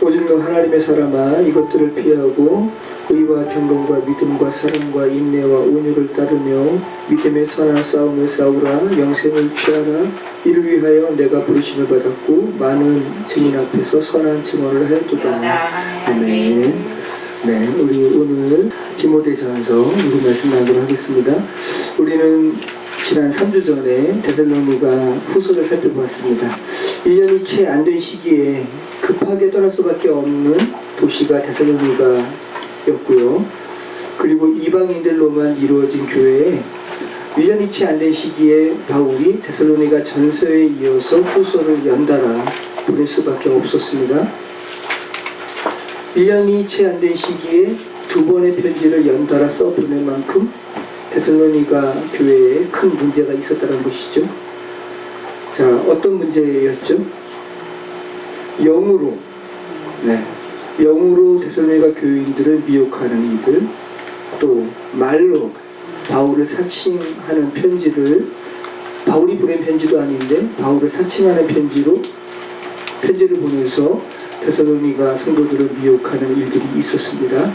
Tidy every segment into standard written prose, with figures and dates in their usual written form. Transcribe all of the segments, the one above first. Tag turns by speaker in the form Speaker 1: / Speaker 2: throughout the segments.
Speaker 1: 오직 너 하나님의 사람아, 이것들을 피하고 의와 경건과 믿음과 사랑과 인내와 온유를 따르며 믿음의 선한 싸움을 싸우라. 영생을 취하라. 이를 위하여 내가 부르심을 받았고 많은 증인 앞에서 선한 증언을 하였도다. 아멘. 네, 우리 오늘 디모데전서 우리 말씀 나누도록 하겠습니다. 우리는 지난 3주 전에 데살로니가 후서를 살펴보았습니다. 1년이 채 안 된 시기에 급하게 떠날 수밖에 없는 도시가 데살로니가였고요. 그리고 이방인들로만 이루어진 교회에 1년이 채 안 된 시기에 바울이 데살로니가 전서에 이어서 후서를 연달아 보낼 수밖에 없었습니다. 1년이 채 안 된 시기에 두 번의 편지를 연달아 써보낼 만큼 데살로니가 교회에 큰 문제가 있었다는 것이죠. 자, 어떤 문제였죠? 영으로 데살로니가 교인들을 미혹하는 이들, 또 말로 바울을 사칭하는 편지를, 바울이 보낸 편지도 아닌데 바울을 사칭하는 편지를 보내서 데살로니가 성도들을 미혹하는 일들이 있었습니다.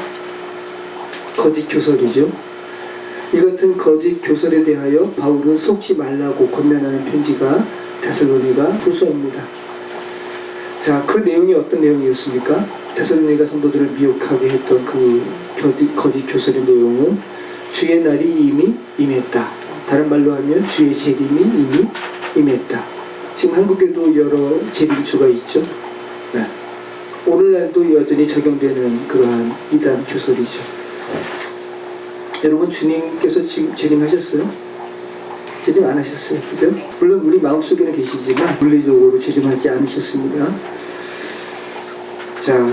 Speaker 1: 거짓 교설이죠. 이 같은 거짓 교설에 대하여 바울은 속지 말라고 권면하는 편지가 데살로니가 후서입니다. 자, 그 내용이 어떤 내용이었습니까? 데살로니가 성도들을 미혹하게 했던 그 거짓 교설의 내용은 주의 날이 이미 임했다. 다른 말로 하면 주의 재림이 이미 임했다. 지금 한국에도 여러 재림주가 있죠. 네. 오늘날도 여전히 적용되는 그러한 이단 교설이죠. 여러분, 주님께서 지금 재림하셨어요? 재림 안 하셨어요. 그죠? 물론 우리 마음속에는 계시지만 물리적으로 재림하지 않으셨습니다. 자,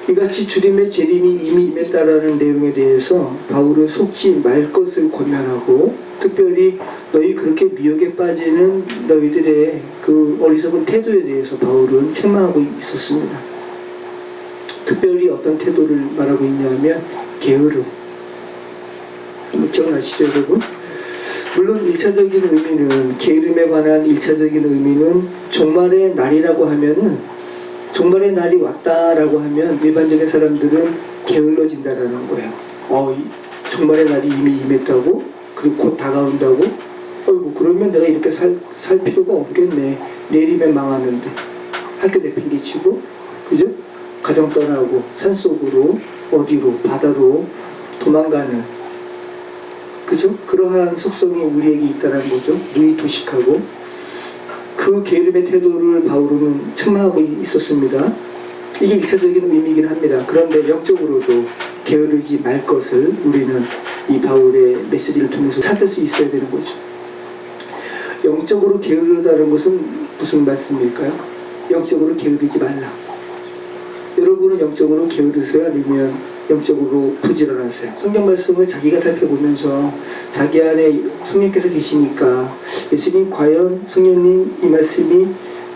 Speaker 1: 이같이 주님의 재림이 이미 임했다라는 내용에 대해서 바울은 속지 말 것을 권면하고, 특별히 너희 그렇게 미혹에 빠지는 너희들의 그 어리석은 태도에 대해서 바울은 책망하고 있었습니다. 특별히 어떤 태도를 말하고 있냐면 게으름. 기억나시죠, 여러분? 물론 1차적인 의미는, 게으름에 관한 1차적인 의미는 종말의 날이라고 하면은, 종말의 날이 왔다라고 하면 일반적인 사람들은 게을러진다라는 거예요. 종말의 날이 이미 임했다고? 그리고 곧 다가온다고? 그러면 내가 이렇게 살 필요가 없겠네. 내일이면 망하는데. 학교 내팽개치고, 그죠? 가정 떠나고 산속으로, 어디로, 바다로 도망가는, 그죠? 그러한 속성이 우리에게 있다는 거죠. 무의도식하고. 그 게으름의 태도를 바울은 책망하고 있었습니다. 이게 1차적인 의미이긴 합니다. 그런데 영적으로도 게으르지 말 것을 우리는 이 바울의 메시지를 통해서 찾을 수 있어야 되는 거죠. 영적으로 게으르다는 것은 무슨 말씀일까요? 영적으로 게으르지 말라. 여러분은 영적으로 게으르세요? 아니면 영적으로 부지런하세요? 성경 말씀을 자기가 살펴보면서 자기 안에 성령께서 계시니까 예수님, 과연 성령님 이 말씀이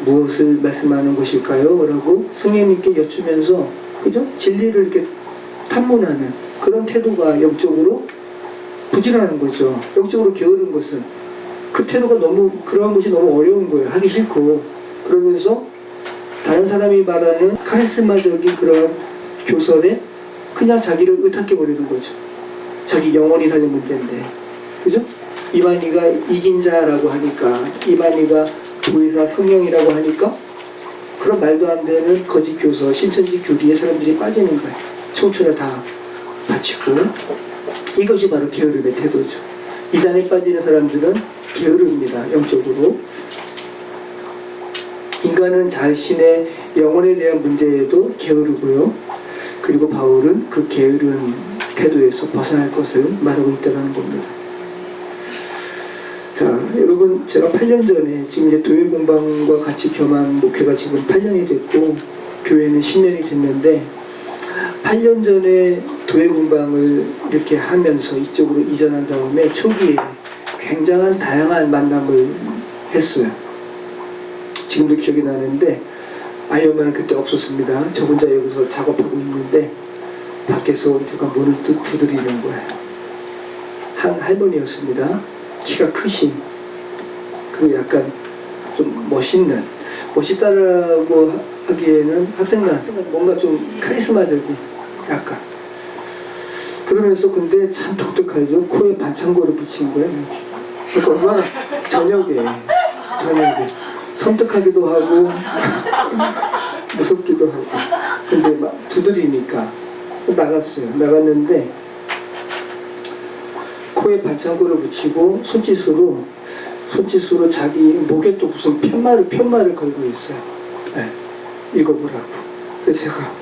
Speaker 1: 무엇을 말씀하는 것일까요? 라고 성령님께 여쭈면서, 그죠? 진리를 이렇게 탐문하는 그런 태도가 영적으로 부지런한 거죠. 영적으로 게으른 것은 그 태도가 그러한 것이 너무 어려운 거예요. 하기 싫고. 그러면서 다른 사람이 말하는 카리스마적인 그런 교설에 그냥 자기를 의탁해버리는 거죠. 자기 영혼이 달린 문제인데. 그죠? 이만희가 이긴 자라고 하니까, 이만희가 보혜사 성령이라고 하니까 그런 말도 안 되는 거짓 교서, 신천지 교리에 사람들이 빠지는 거예요. 청춘을 다 바치고. 이것이 바로 게으름의 태도죠. 이단에 빠지는 사람들은 게으릅니다. 영적으로. 인간은 자신의 영혼에 대한 문제에도 게으르고요. 그리고 바울은 그 게으른 태도에서 벗어날 것을 말하고 있다는 겁니다. 자, 여러분, 제가 8년 전에 지금 이제 교회 공방과 같이 겸한 목회가 지금 8년이 됐고 교회는 10년이 됐는데, 8년 전에 교회 공방을 이렇게 하면서 이쪽으로 이전한 다음에 초기에 굉장한 다양한 만남을 했어요. 지금도 기억이 나는데, 아이언만은 그때 없었습니다. 저 혼자 여기서 작업하고 있는데 밖에서 누가 문을 두드리는 거예요. 한 할머니였습니다. 키가 크신, 그리고 약간 좀 멋있다라고 하기에는 하여튼간 뭔가 좀 카리스마적인 약간 그러면서 근데 참 독특하죠. 코에 반창고를 붙인 거예요. 그러니까 얼마나 저녁에 섬뜩하기도 하고 무섭기도 하고 근데 막 두드리니까 나갔는데 코에 반창고를 붙이고 손짓으로 자기 목에 또 무슨 편말을 걸고 있어요. 네, 읽어보라고. 그래서 제가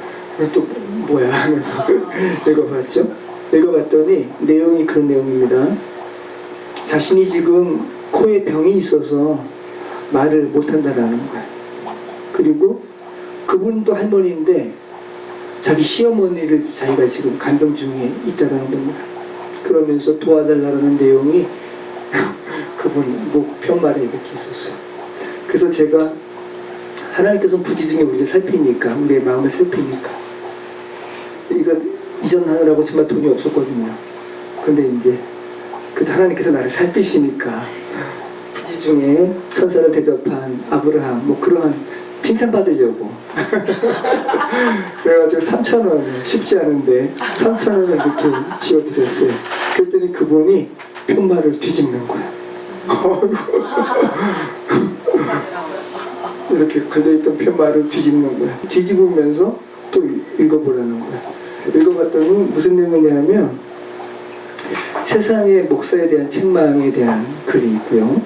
Speaker 1: 또 뭐야 하면서 읽어봤더니 내용이 그런 내용입니다. 자신이 지금 코에 병이 있어서 말을 못한다라는 거예요. 그리고 그분도 할머니인데 자기 시어머니를 자기가 지금 간병 중에 있다라는 겁니다. 그러면서 도와달라는 내용이 그분 목 편말에 이렇게 있었어요. 그래서 제가 하나님께서 부지중에 우리를 살피니까 우리의 마음을 살피니까 이거 이전하느라고 정말 돈이 없었거든요. 근데 이제 그 하나님께서 나를 살피시니까 부지중에 천사를 대접한 아브라함 뭐 그러한 칭찬받으려고 그래가지고 3,000원 쉽지 않은데 3,000원을 이렇게 지어드렸어요. 그랬더니 그분이 편말을 뒤집는 거예요. 이렇게 걸려있던 편말을 뒤집는 거예요. 뒤집으면서 또 읽어보라는 거예요. 읽어봤더니 무슨 내용이냐면 세상의 목사에 대한 책망에 대한 글이 있고요.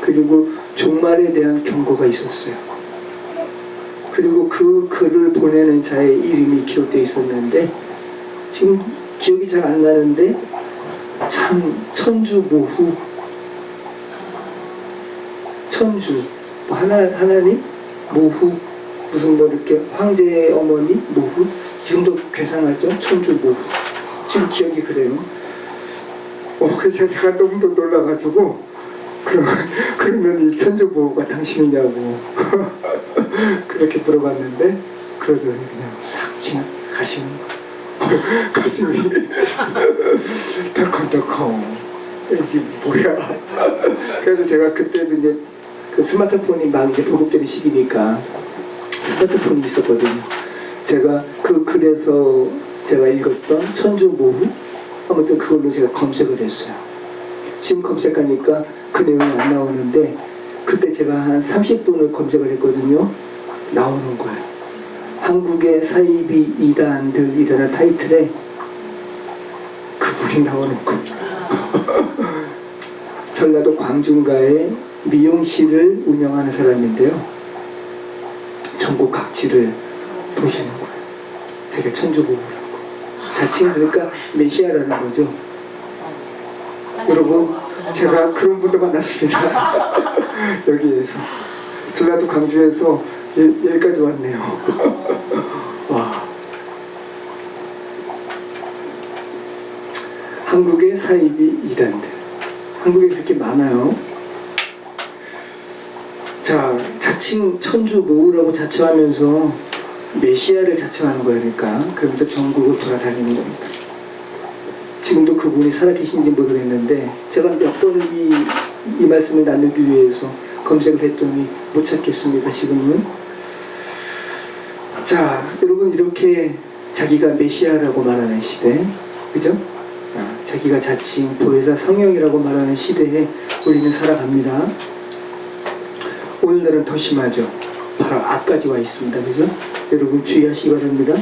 Speaker 1: 그리고 종말에 대한 경고가 있었어요. 그리고 그 글을 보내는 자의 이름이 기록되어 있었는데 지금 기억이 잘 안 나는데 참 천주모후 천주 하나님 모후 무슨 뭐 이렇게 황제의 어머니 모후 지금도 괴상하죠. 천주모후 지금 기억이 그래요. 그래서 제가 너무 놀라가지고 그러면 이 천주모후가 당신이냐고 그렇게 물어봤는데 그러더니 그냥 싹 지나가시는 거예요. 가슴이 덜컹덜컹 이게 뭐야. 그래서 제가 그때도 이제 그 스마트폰이 막 이제 보급되는 시기니까 스마트폰이 있었거든요. 제가 그 글에서 제가 읽었던 천주모후 아무튼 그걸로 제가 검색을 했어요. 지금 검색하니까 그 내용이 안 나오는데 그때 제가 한 30분을 검색을 했거든요. 나오는 거예요. 한국의 사이비 이단들이라는 타이틀에 그분이 나오는 거예요. 전라도 광중가에 미용실을 운영하는 사람인데요. 전국 각지를 보시는 거예요. 제가 천주보부라고. 자칭 그러니까 메시아라는 거죠. 여러분 제가 그런 분도 만났습니다. 여기에서 전라도 광주에서 여기까지 왔네요. 와. 한국의 사이비 이단들 한국에 그렇게 많아요. 자, 자칭 천주모후라고 자처하면서 메시아를 자처하는 거니까 그러면서 전국을 돌아다니는 겁니다. 지금도 그분이 살아계신지 모르겠는데 제가 몇 번을 이 말씀을 나누기 위해서 검색을 했더니 못 찾겠습니다. 지금은. 자, 여러분 이렇게 자기가 메시아라고 말하는 시대, 그죠? 자기가 자칭 보혜사 성령이라고 말하는 시대에 우리는 살아갑니다. 오늘날은 더 심하죠. 바로 앞까지 와 있습니다. 그죠? 여러분 주의하시기 바랍니다.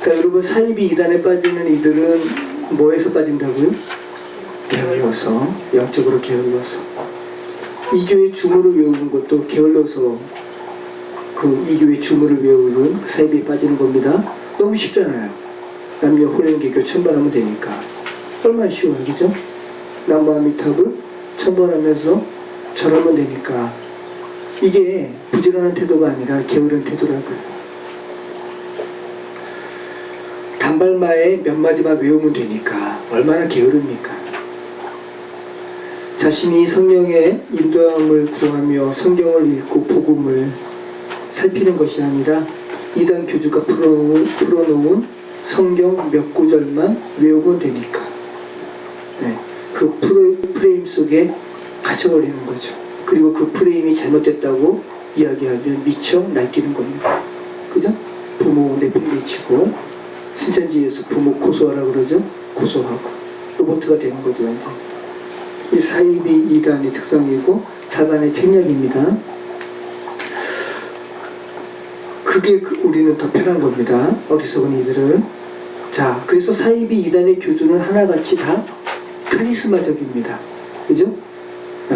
Speaker 1: 자, 여러분 사이비 이단에 빠지는 이들은 뭐에서 빠진다고요? 게을러서, 영적으로 게을러서. 이교의 주문을 외우는 것도 게을러서 그 이교의 주문을 외우는 그 사이비에 빠지는 겁니다. 너무 쉽잖아요. 남녀 혼인개교 천번하면 되니까. 얼마나 쉬워요, 그죠? 남무아미탑을 천번하면서 절하면 되니까. 이게 부지런한 태도가 아니라 게으른 태도라고요. 단발마에 몇 마디만 외우면 되니까 얼마나 게으릅니까? 자신이 성령의 인도함을 구하며 성경을 읽고 복음을 살피는 것이 아니라 이단 교주가 풀어놓은 성경 몇 구절만 외우면 되니까 네, 그 프레임 속에 갇혀버리는 거죠. 그리고 그 프레임이 잘못됐다고 이야기하면 미쳐 날뛰는 겁니다. 그죠? 부모 내팽개치고 신천지에서 부모 고소하라 그러죠? 고소하고 로봇가 되는 거죠. 완전. 이 사이비 이단의 특성이고 사단의 책략입니다. 그게 우리는 더 편한 겁니다. 어리석은 이들은. 자, 그래서 사이비 이단의 교주는 하나같이 다 카리스마적입니다. 그죠?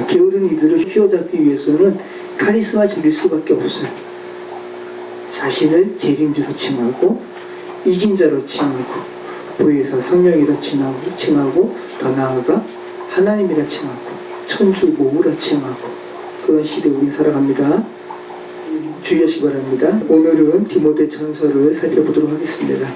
Speaker 1: 게으른 이들을 휘어잡기 위해서는 카리스마적일 수밖에 없어요. 자신을 재림주로 칭하고 이긴 자로 칭하고 보혜사 성령이라 칭하고 더 나아가 하나님이라 칭하고 천주보우라 칭하고 그런 시대에 우리 살아갑니다. 주의하시기 바랍니다. 오늘은 디모데 전서를 살펴보도록 하겠습니다.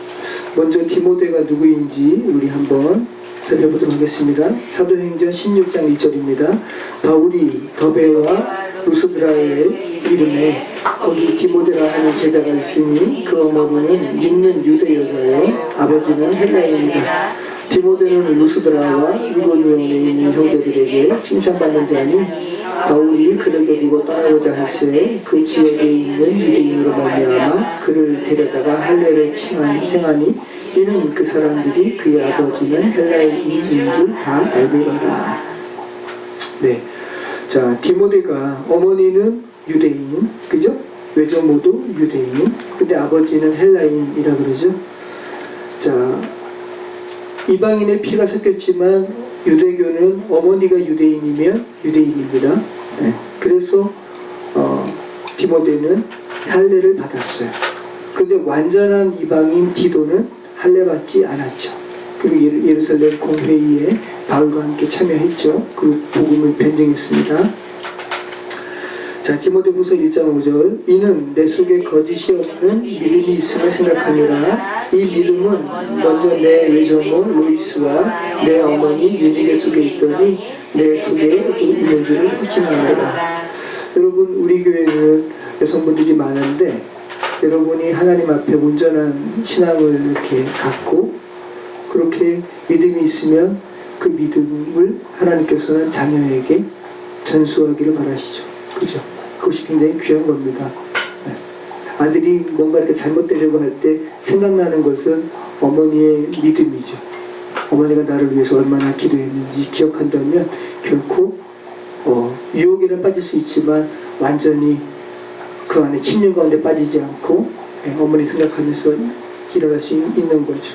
Speaker 1: 먼저 디모데가 누구인지 우리 한번 살펴보도록 하겠습니다. 사도행전 16장 1절입니다. 바울이 더베와 루스드라의 이름에 거기 디모데라 하는 제자가 있으니 그 어머니는 믿는 유대 여자요 아버지는 헬라인이다. 디모데는 루스드라와 이고니온에 있는 형제들에게 칭찬받는 자니 바울이 그를 데리고 떠나고자 할세 그 지역에 있는 유대인으로 말미암아 그를 데려다가 할례를 행하니 이는 그 사람들이 그의 아버지는 헬라인인 줄 다 알고이러라. 네, 자 디모데가 어머니는 유대인, 그죠? 외조모도 유대인, 근데 아버지는 헬라인이라 그러죠. 자 이방인의 피가 섞였지만 유대교는 어머니가 유대인이면 유대인입니다. 네. 그래서 디모데는 할례를 받았어요. 근데 완전한 이방인 디도는 할례 받지 않았죠. 그리고 예루살렘 공회의에 바울과 함께 참여했죠. 그리고 복음을 변증했습니다. 자, 디모데후서 1장 5절 이는 내 속에 거짓이 없는 믿음이 있음을 생각하노라. 이 믿음은 먼저 내 외조모 로이스와 내 어머니 유니게 속에 있더니 내 속에 있는 줄을 확신하노라. 여러분 우리 교회는 여성분들이 많은데 여러분이 하나님 앞에 온전한 신앙을 이렇게 갖고 그렇게 믿음이 있으면 그 믿음을 하나님께서는 자녀에게 전수하기를 바라시죠. 그죠? 그것이 굉장히 귀한 겁니다. 네. 아들이 뭔가 이렇게 잘못되려고 할 때 생각나는 것은 어머니의 믿음이죠. 어머니가 나를 위해서 얼마나 기도했는지 기억한다면 결코 유혹에는 빠질 수 있지만 완전히 그 안에 침륜 가운데 빠지지 않고 어머니 생각하면서 일어날 수 있는 거죠.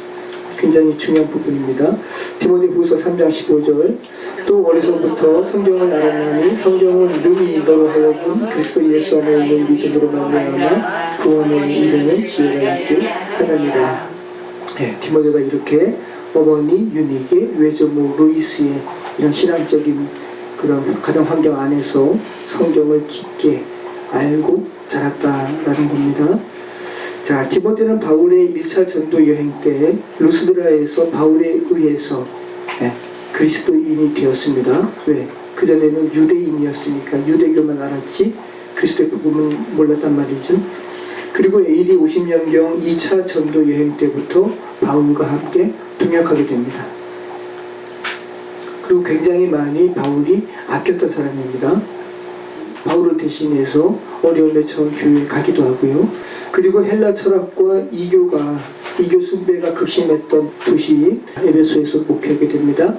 Speaker 1: 굉장히 중요한 부분입니다. 디모데후서 3장 15절 또 어려서부터 성경을 알았나니 성경은 능히 너로 하여금 그리스도 예수 안에 있는 믿음으로 말미암아 구원에 이르는 지혜가 있게 하나니라. 네, 디모데가 이렇게 어머니 유니게 외조모 루이스의 이런 신앙적인 그런 가정 환경 안에서 성경을 깊게 알고 자랐다라는 겁니다. 자, 디모데는 바울의 1차 전도 여행 때 루스드라에서 바울에 의해서 그리스도인이 되었습니다. 왜? 그전에는 유대인이었으니까 유대교만 알았지 그리스도의 복음은 몰랐단 말이죠. 그리고 AD 50년경 2차 전도 여행 때부터 바울과 함께 동역하게 됩니다. 그리고 굉장히 많이 바울이 아꼈던 사람입니다. 바울을 대신해서 어려움에 처한 교회에 가기도 하고요. 그리고 헬라 철학과 이교 숭배가 극심했던 도시 에베소에서 목회하게 됩니다.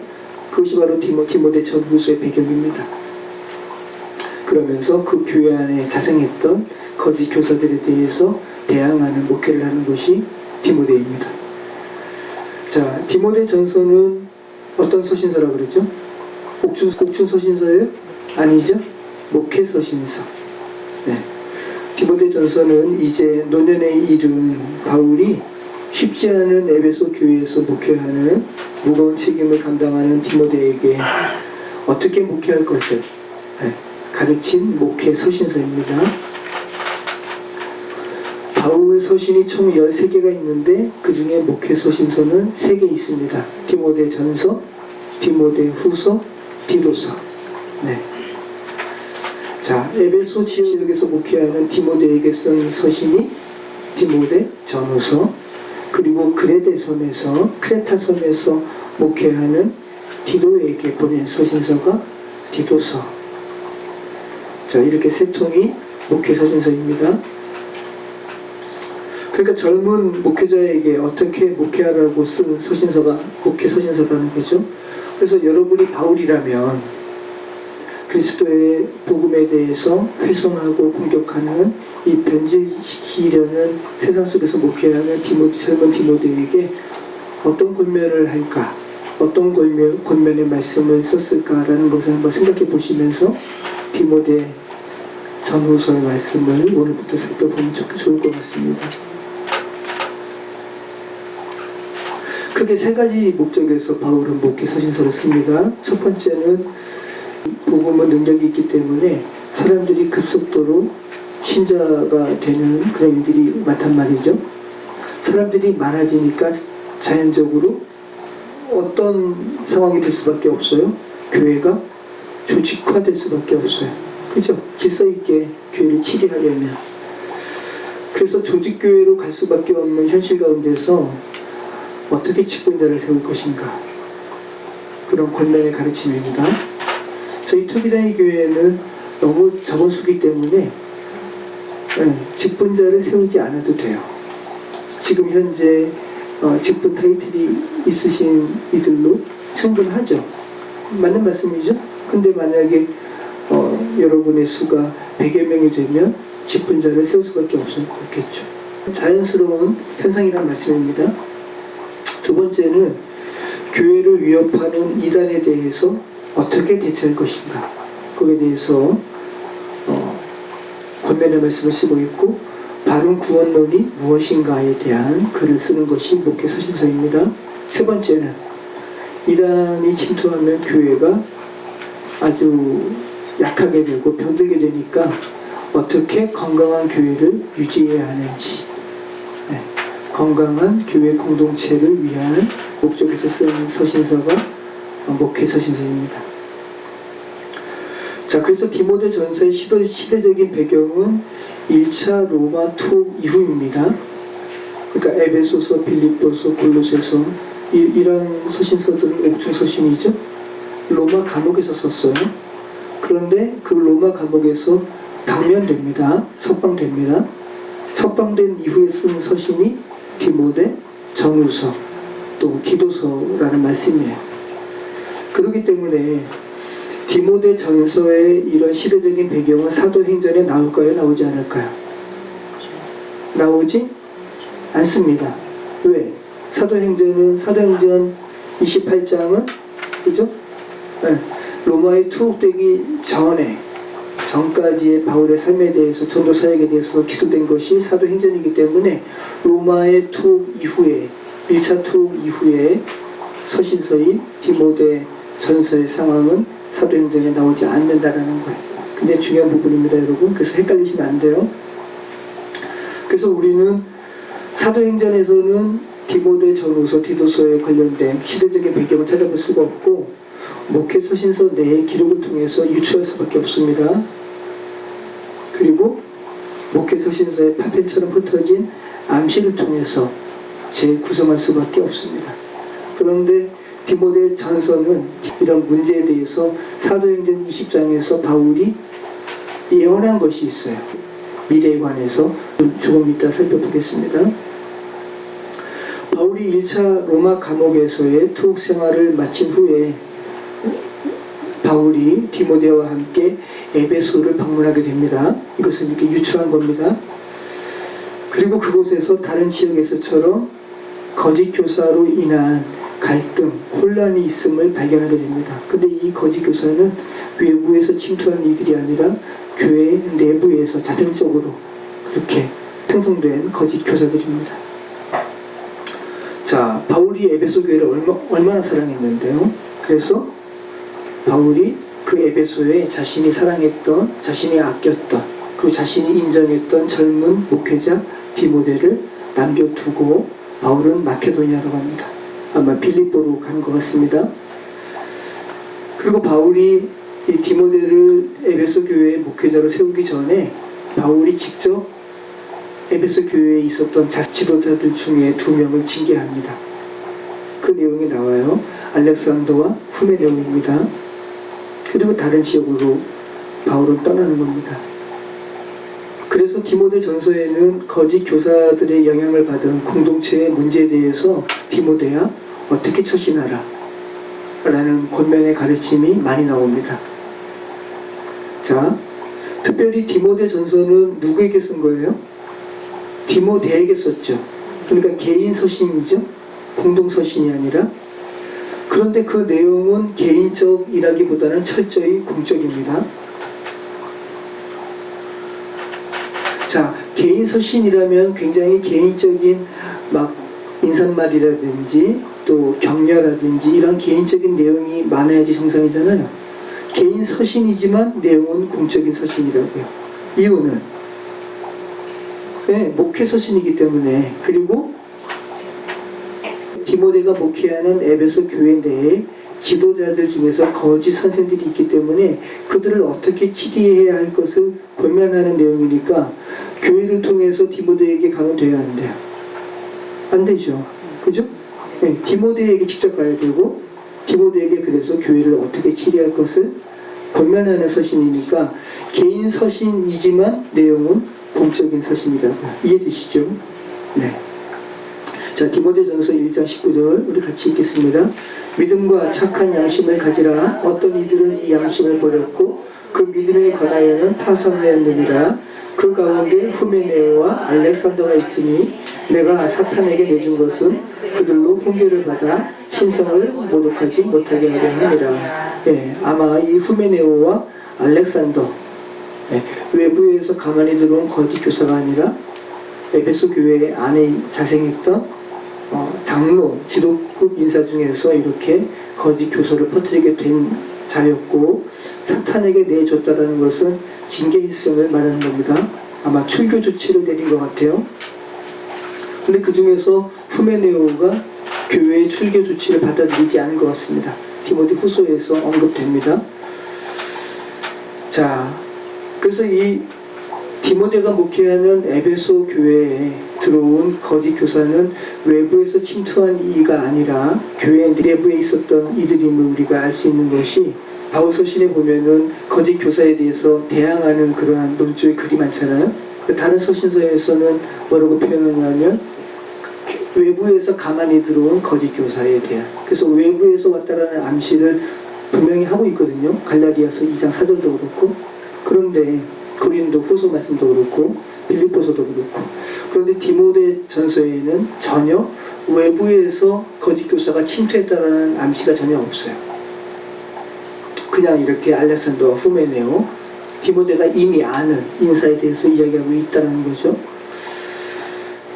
Speaker 1: 그것이 바로 디모데 전후서의 배경입니다. 그러면서 그 교회 안에 자생했던 거짓 교사들에 대해서 대항하는 목회를 하는 것이 디모데입니다. 자, 디모데 전서는 어떤 서신서라고 그러죠? 옥춘 서신서예요? 아니죠? 목회 서신서. 네. 디모데 전서는 이제 노년에 이른 바울이 쉽지 않은 에베소 교회에서 목회하는 무거운 책임을 감당하는 디모데에게 어떻게 목회할 것을 가르친 목회 서신서입니다. 바울 서신이 총 13개가 있는데 그 중에 목회 서신서는 3개 있습니다. 디모데 전서, 디모데 후서, 디도서. 네. 자, 에베소 지역에서 목회하는 디모데에게 쓴 서신이 디모데 전후서, 그리고 크레타 섬에서 목회하는 디도에게 보낸 서신서가 디도서. 자, 이렇게 세 통이 목회 서신서입니다. 그러니까 젊은 목회자에게 어떻게 목회하라고 쓴 서신서가 목회 서신서라는 거죠. 그래서 여러분이 바울이라면 그리스도의 복음에 대해서 훼손하고 공격하는 이 변질시키려는 세상 속에서 목회하는 젊은 디모데에게 어떤 권면을 할까, 어떤 권면의 말씀을 썼을까라는 것을 한번 생각해 보시면서 디모데 전후서의 말씀을 오늘부터 살펴보면 좋을 것 같습니다. 크게 세 가지 목적에서 바울은 목회 서신서를 씁니다. 첫 번째는 복음은 능력이 있기 때문에 사람들이 급속도로 신자가 되는 그런 일들이 많단 말이죠. 사람들이 많아지니까 자연적으로 어떤 상황이 될 수밖에 없어요. 교회가 조직화될 수밖에 없어요. 그죠? 질서 있게 교회를 치리하려면. 그래서 조직교회로 갈 수밖에 없는 현실 가운데서 어떻게 직분자를 세울 것인가, 그런 권면의 가르침입니다. 저희 토기장의 교회는 너무 적은 수기 때문에 직분자를 세우지 않아도 돼요. 지금 현재 직분 타이틀이 있으신 이들로 충분하죠. 맞는 말씀이죠. 근데 만약에 여러분의 수가 100여 명이 되면 직분자를 세울 수밖에 없겠죠. 자연스러운 현상이란 말씀입니다. 두 번째는 교회를 위협하는 이단에 대해서 어떻게 대처할 것인가, 거기에 대해서 권면의 말씀을 쓰고 있고, 바른 구원론이 무엇인가에 대한 글을 쓰는 것이 목회 서신서입니다. 세 번째는 이단이 침투하면 교회가 아주 약하게 되고 병들게 되니까 어떻게 건강한 교회를 유지해야 하는지, 건강한 교회 공동체를 위한 목적에서 쓰는 서신서가 목회 서신서입니다. 자, 그래서 디모데 전서의 시대적인 배경은 1차 로마 투옥 이후입니다. 그러니까 에베소서, 빌립보서, 골로새서, 이런 서신서들은 옥중 서신이죠. 로마 감옥에서 썼어요. 그런데 그 로마 감옥에서 방면됩니다. 석방됩니다. 석방된 이후에 쓴 서신이 디모데 전후서, 또 디도서라는 말씀이에요. 그렇기 때문에 디모데 전서의 이런 시대적인 배경은 사도행전에 나올까요? 나오지 않을까요? 나오지 않습니다. 왜? 사도행전 28장은 그죠? 로마에 투옥되기 전까지의 바울의 삶에 대해서, 전도 사역에 대해서 기술된 것이 사도행전이기 때문에 로마의 투옥 이후에, 1차 투옥 이후에 서신서인 디모데 전서의 상황은 사도행전에 나오지 않는다라는 거예요. 근데 중요한 부분입니다, 여러분. 그래서 헷갈리시면 안 돼요. 그래서 우리는 사도행전에서는 디모데 전후서, 디도서에 관련된 시대적인 배경을 찾아볼 수가 없고, 목회 서신서 내의 기록을 통해서 유추할 수밖에 없습니다. 그리고 목회 서신서의 파편처럼 흩어진 암시를 통해서 재구성할 수밖에 없습니다. 그런데 디모데 전서는 이런 문제에 대해서 사도행전 20장에서 바울이 예언한 것이 있어요. 미래에 관해서 조금 이따 살펴보겠습니다. 바울이 1차 로마 감옥에서의 투옥 생활을 마친 후에 바울이 디모데와 함께 에베소를 방문하게 됩니다. 이것을 이렇게 유추한 겁니다. 그리고 그곳에서 다른 지역에서처럼 거짓 교사로 인한 갈등, 혼란이 있음을 발견하게 됩니다. 근데 이 거짓 교사는 외부에서 침투한 이들이 아니라 교회 내부에서 자생적으로 그렇게 생성된 거짓 교사들입니다. 자, 바울이 에베소 교회를 얼마나 사랑했는데요. 그래서 바울이 그 에베소에 자신이 사랑했던, 자신이 아꼈던, 그리고 자신이 인정했던 젊은 목회자 디모데를 남겨두고 바울은 마케도니아로 갑니다. 아마 빌립보로 가는 것 같습니다. 그리고 바울이 이 디모데를 에베소 교회의 목회자로 세우기 전에 바울이 직접 에베소 교회에 있었던 지도자들 중에 2명을 징계합니다. 그 내용이 나와요. 알렉산더와 후메네오입니다. 그리고 다른 지역으로 바울은 떠나는 겁니다. 그래서 디모데 전서에는 거짓 교사들의 영향을 받은 공동체의 문제에 대해서 디모데야 어떻게 처신하라 라는 권면의 가르침이 많이 나옵니다. 자, 특별히 디모데 전서는 누구에게 쓴 거예요? 디모데에게 썼죠. 그러니까 개인 서신이죠. 공동 서신이 아니라. 그런데 그 내용은 개인적이라기보다는 철저히 공적입니다. 자, 개인 서신이라면 굉장히 개인적인 막 인사말이라든지 또 격려라든지 이런 개인적인 내용이 많아야지 정상이잖아요. 개인 서신이지만 내용은 공적인 서신이라고요. 이유는 목회 서신이기 때문에. 그리고 디모데가 목회하는 에베소 교회 내에 지도자들 중에서 거짓 선생들이 있기 때문에 그들을 어떻게 치리해야 할 것을 권면하는 내용이니까 교회를 통해서 디모데에게 가면 돼야 안 돼요? 안 되죠. 그죠? 네, 디모데에게 직접 가야 되고 디모데에게 그래서 교회를 어떻게 치리할 것을 권면하는 서신이니까 개인 서신이지만 내용은 공적인 서신이라고. 이해되시죠? 네. 자, 디모데전서 1장 19절 우리 같이 읽겠습니다. 믿음과 착한 양심을 가지라. 어떤 이들은 이 양심을 버렸고 그 믿음에 관하여는 파산하였느니라. 그 가운데 후메네오와 알렉산더가 있으니 내가 사탄에게 내준 것은 그들로 훈계를 받아 신성을 모독하지 못하게 하려 함이라. 아마 이 후메네오와 알렉산더, 외부에서 가만히 들어온 거짓 교사가 아니라 에베소 교회 안에 자생했던 장로, 지도급 인사 중에서 이렇게 거짓 교사를 퍼뜨리게 된 자였고, 사탄에게 내줬다는 것은 징계일성을 말하는 겁니다. 아마 출교 조치를 내린 것 같아요. 근데 그 중에서 후메네오가 교회의 출교 조치를 받아들이지 않은 것 같습니다. 디모데 후서에서 언급됩니다. 자, 그래서 이 디모데가 목회하는 에베소 교회에 들어온 거짓 교사는 외부에서 침투한 이가 아니라 교회 내부에 있었던 이들임을 우리가 알 수 있는 것이, 바울 서신에 보면은 거짓 교사에 대해서 대항하는 그러한 논조의 글이 많잖아요. 다른 서신서에서는 뭐라고 표현하냐면 외부에서 가만히 들어온 거짓 교사에 대한, 그래서 외부에서 왔다라는 암시를 분명히 하고 있거든요. 갈라디아서 2장 4절도 그렇고, 그런데 고린도 후서 말씀도 그렇고 빌립보서도 그렇고, 그런데 디모데 전서에는 전혀 외부에서 거짓 교사가 침투했다라는 암시가 전혀 없어요. 그냥 이렇게 알렉산더, 후메네오, 디모데가 이미 아는 인사에 대해서 이야기하고 있다는 거죠.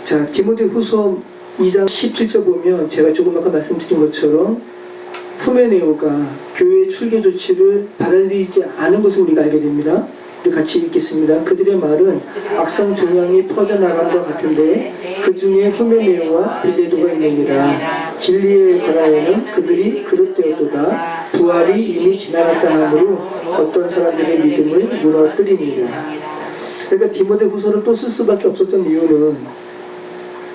Speaker 1: 자, 디모데 후서 2장 17절 보면 제가 조금 아까 말씀드린 것처럼 후메네오가 교회의 출교 조치를 받아들이지 않은 것을 우리가 알게 됩니다. 우리 같이 읽겠습니다. 그들의 말은 악성 종양이 퍼져나간 것 같은데 그 중에 후메네오와 빌레도가 있느니라. 진리에 관하여는 그들이 그릇되어도다. 부활이 이미 지나갔다 하므로 어떤 사람들의 믿음을 무너뜨리니라. 그러니까 디모데 후서를 또 쓸 수밖에 없었던 이유는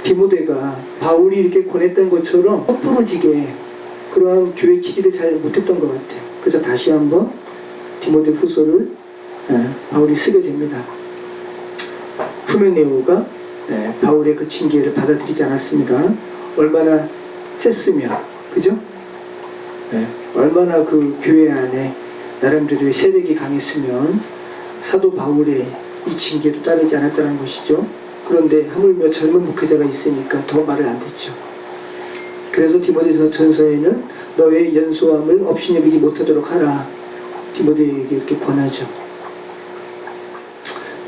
Speaker 1: 디모데가 바울이 이렇게 권했던 것처럼 헛부러지게 그러한 교회 치리를 잘 못했던 것 같아요. 그래서 다시 한번 디모데 후서를 바울이 쓰게 됩니다. 후메네오가 바울의 그 징계를 받아들이지 않았습니다. 얼마나 셌으면, 그죠? 얼마나 그 교회 안에 나름대로의 세력이 강했으면 사도 바울의 이 징계도 따르지 않았다는 것이죠. 그런데 하물며 젊은 목회자가 있으니까 더 말을 안 듣죠. 그래서 디모데 전서에는 너의 연소함을 업신여기지 못하도록 하라. 디모데에게 이렇게 권하죠.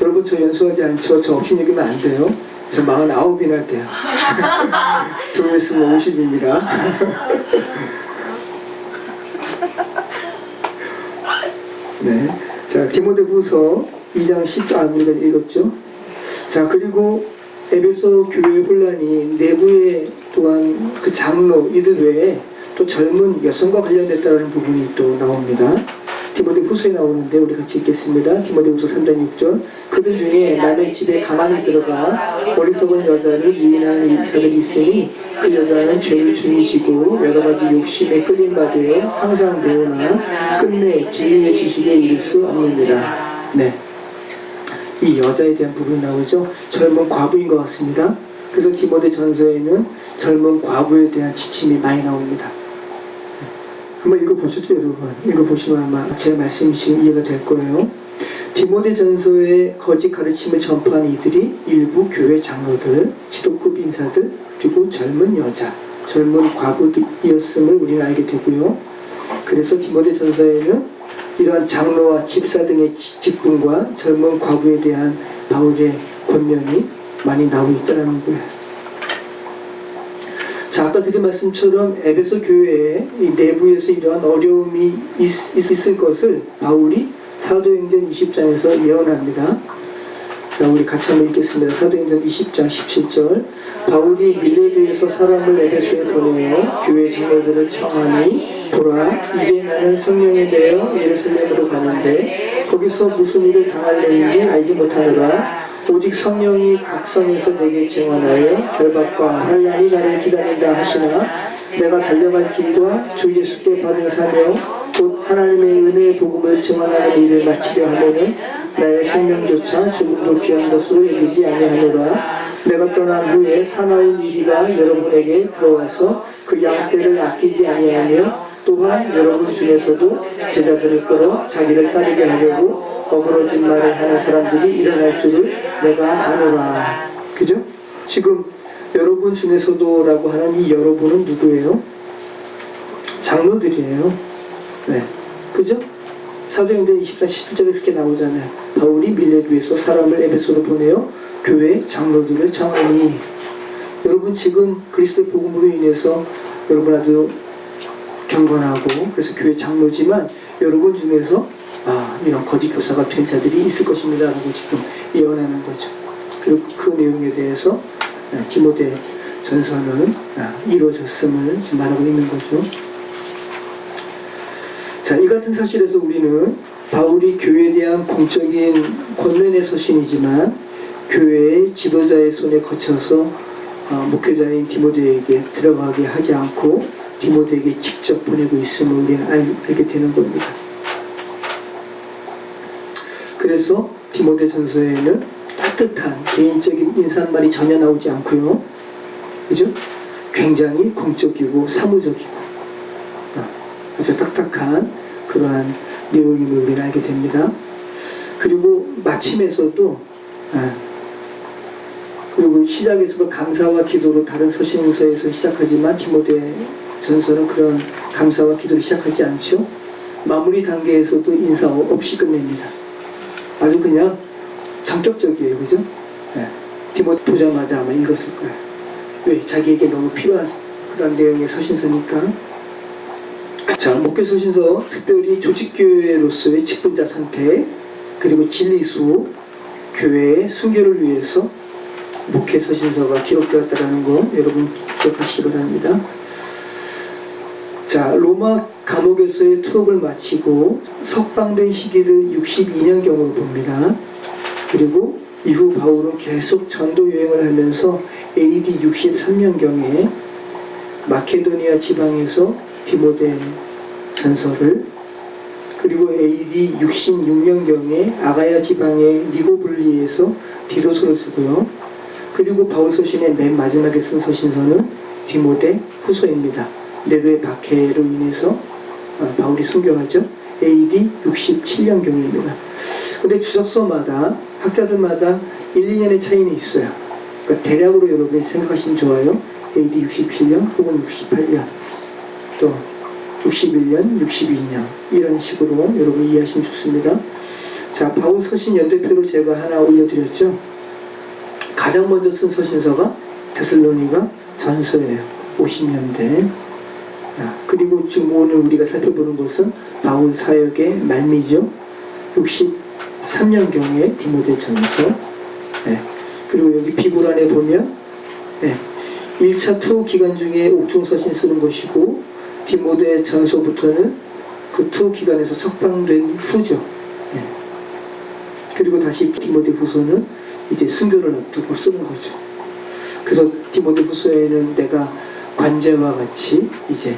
Speaker 1: 여러분, 저 연소하지 않죠? 저 업신여기면 안 돼요. 저 49이나 돼요. 두 있으면 50입니다. 네. 자, 디모데후서 2장 10절 우리가 읽었죠. 자, 그리고 에베소 교회 혼란이 내부에 또한 그 장로 이들 외에 또 젊은 여성과 관련됐다는 부분이 또 나옵니다. 디모데후서에 나오는데 우리 같이 읽겠습니다. 디모데후서 3장 6절. 그들 중에 남의 집에 가만히 들어가 어리석은 여자를 유인하는 자들이 있으니 그 여자는 죄를 중이시고 여러 가지 욕심에 끌림 받으여 항상 배우나 끝내 진리의 지식에 이를 수 없느니라. 네. 이 여자에 대한 부분이 나오죠. 젊은 과부인 것 같습니다. 그래서 디모데 전서에는 젊은 과부에 대한 지침이 많이 나옵니다. 한번 읽어보셨죠, 여러분? 읽어보시면 아마 제 말씀이 지금 이해가 될 거예요. 디모데 전서의 거짓 가르침을 전파한 이들이 일부 교회 장로들, 지도급 인사들, 그리고 젊은 여자, 젊은 과부이었음을 우리는 알게 되고요. 그래서 디모데 전서에는 이러한 장로와 집사 등의 직분과 젊은 과부에 대한 바울의 권면이 많이 나오고 있다는 거예요. 자, 아까 드린 말씀처럼 에베소 교회의 이 내부에서 이러한 어려움이 있을 것을 바울이 사도행전 20장에서 예언합니다. 자, 우리 같이 한번 읽겠습니다. 사도행전 20장 17절. 바울이 밀레도에서 사람을 에베소에 보내어 교회 장로들을 청하니 보라, 이제 나는 성령에 매여 예루살렘으로 가는데 거기서 무슨 일을 당할는지 알지 못하노라. 오직 성령이 각 성에서 내게 증언하여 결박과 환난이 나를 기다린다 하시나 내가 달려간 길과 주 예수께 받은 사명 곧 하나님의 은혜의 복음을 증언하는 일을 마치려 하면은 나의 생명조차 조금도 귀한 것으로 여기지 아니하노라. 내가 떠난 후에 사나운 이리가 여러분에게 들어와서 그 양떼를 아끼지 아니하며 또한 여러분 중에서도 제자들을 끌어 자기를 따르게 하려고 어그러진 말을 하는 사람들이 일어날 줄을 내가 아노라. 그죠? 지금 여러분 중에서도 라고 하는 이 여러분은 누구예요? 장로들이에요. 네. 그죠? 사도행전 24, 17절에 이렇게 나오잖아요. 바울이 밀레도에서 사람을 에베소로 보내어 교회 장로들을 청하니. 여러분 지금 그리스도의 복음으로 인해서 여러분 아주 경건하고 그래서 교회 장로지만 여러분 중에서 이런 거짓 교사가 된 자들이 있을 것입니다 라고 지금 예언하는 거죠. 그리고 그 내용에 대해서 디모데 전서는 이루어졌음을 지금 말하고 있는 거죠. 자, 이 같은 사실에서 우리는 바울이 교회에 대한 공적인 권면의 서신이지만 교회의 지도자의 손에 거쳐서 목회자인 디모데에게 들어가게 하지 않고 디모데에게 직접 보내고 있음을 우리는 알게 되는 겁니다. 그래서 디모데 전서에는 따뜻한 개인적인 인사말이 전혀 나오지 않고요. 그죠? 굉장히 공적이고 사무적이고 아주 딱딱한 그러한 내용임을 우리는 알게 됩니다. 그리고 마침에서도 그리고 시작에서도 감사와 기도로 다른 서신서에서 시작하지만 디모데 전서는 그런 감사와 기도를 시작하지 않죠. 마무리 단계에서도 인사 없이 끝냅니다. 아주 그냥 전격적이에요. 그죠? 네. 디모데 보자마자 아마 읽었을 거예요. 왜? 자기에게 너무 필요한 그런 내용의 서신서니까. 자, 목회 서신서 특별히 조직교회로서의 직분자 선택 그리고 진리수 교회의 순교를 위해서 목회 서신서가 기록되었다는 거 여러분 기억하시기 바랍니다. 자, 로마 감옥에서의 투옥을 마치고 석방된 시기를 62년경으로 봅니다. 그리고 이후 바울은 계속 전도 여행을 하면서 AD 63년경에 마케도니아 지방에서 디모데 전서를 그리고 AD 66년경에 아가야 지방의 니고블리에서 디도서를 쓰고요. 그리고 바울 서신의 맨 마지막에 쓴 서신서는 디모데 후서입니다. 네로의 박해로 인해서 바울이 순교하죠. AD 67년경입니다. 근데 주석서마다 학자들마다 1, 2년의 차이는 있어요. 그러니까 대략으로 여러분이 생각하시면 좋아요. AD 67년 혹은 68년 또 61년, 62년 이런 식으로 여러분이 이해하시면 좋습니다. 자, 바울 서신 연대표를 제가 하나 올려드렸죠. 가장 먼저 쓴 서신서가 데살로니가 전서예요. 50년대. 그리고 지금 오늘 우리가 살펴보는 것은 바울 사역의 말미죠. 63년경에 디모데 전서. 그리고 여기 비고란에 보면 1차 투 기간 중에 옥중서신 쓰는 것이고 디모데 전서부터는 그 투 기간에서 석방된 후죠. 그리고 다시 디모데 후서는 이제 순교를 앞두고 쓰는 거죠. 그래서 디모데 후서에는 내가 관제와 같이 이제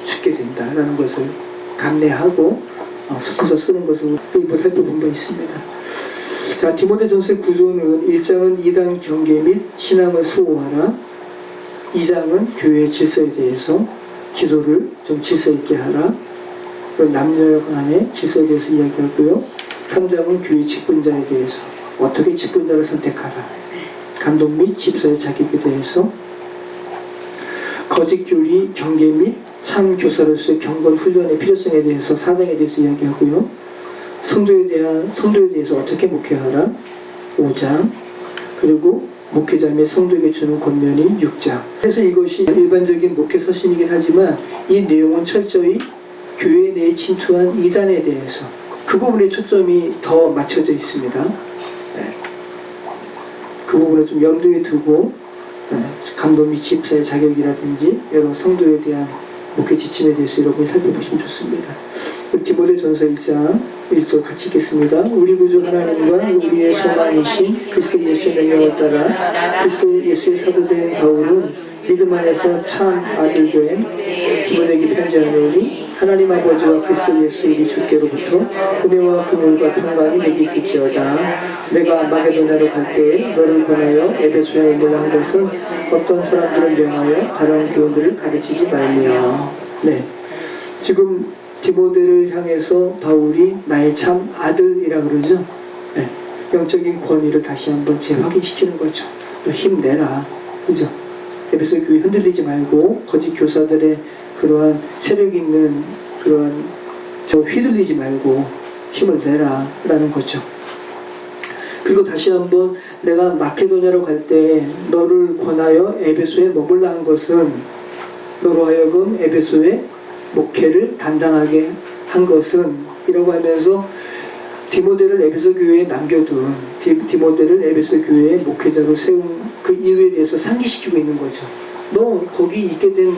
Speaker 1: 죽게 된다라는 것을 감내하고 서신서 쓰는 것을 일부 살펴본 바 있습니다. 자, 디모데전서의 구조는 1장은 이단 경계 및 신앙을 수호하라. 2장은 교회의 질서에 대해서 기도를 좀 질서 있게 하라. 남녀 간의 질서에 대해서 이야기하고요. 3장은 교회 직분자에 대해서 어떻게 직분자를 선택하라. 감독 및 집사의 자격에 대해서 거짓 교리 경계 및 참 교사로서의 경건 훈련의 필요성에 대해서 4장에 대해서 이야기하고요. 성도에 대해서 어떻게 목회하라. 5장 그리고 목회자 및 성도에게 주는 권면이 6장. 그래서 이것이 일반적인 목회 서신이긴 하지만 이 내용은 철저히 교회 내에 침투한 이단에 대해서 그 부분에 초점이 더 맞춰져 있습니다. 네. 그 부분을 좀 염두에 두고 감독 및 집사의 자격이라든지 여러 성도에 대한 목회 지침에 대해서 여러분이 살펴보시면 좋습니다. 디모데전서 1장 1절 같이 읽겠습니다. 우리 구주 하나님과 우리의 소망이신 그리스도 예수의 명령을 따라 그리스도 예수의 사도된 바울은 믿음 안에서 참 아들 된 디모데에게 편지하노니 하나님 아버지와 그리스도 예수의 우리 주께로부터 은혜와 긍휼과 평강이 내게 있을지어다. 내가 마게도냐로 갈 때에 너를 권하여 에베소에 머물라 한 것은 어떤 사람들을 명하여 다른 교훈들을 가르치지 말며. 네, 지금 디모데를 향해서 바울이 나의 참 아들이라 그러죠. 네, 영적인 권위를 다시 한번 재확인시키는 거죠. 너 힘내라, 그죠? 에베소 교회 흔들리지 말고 거짓 교사들의 그러한 세력 있는 그러한 휘둘리지 말고 힘을 내라 라는 거죠. 그리고 다시 한번 내가 마케도냐로 갈 때 너를 권하여 에베소에 머물라 한 것은 너로 하여금 에베소의 목회를 담당하게 한 것은 이라고 하면서 디모데를 에베소 교회에 남겨둔 디모데를 에베소 교회의 목회자로 세운 그 이유에 대해서 상기시키고 있는 거죠. 너 거기 있게 된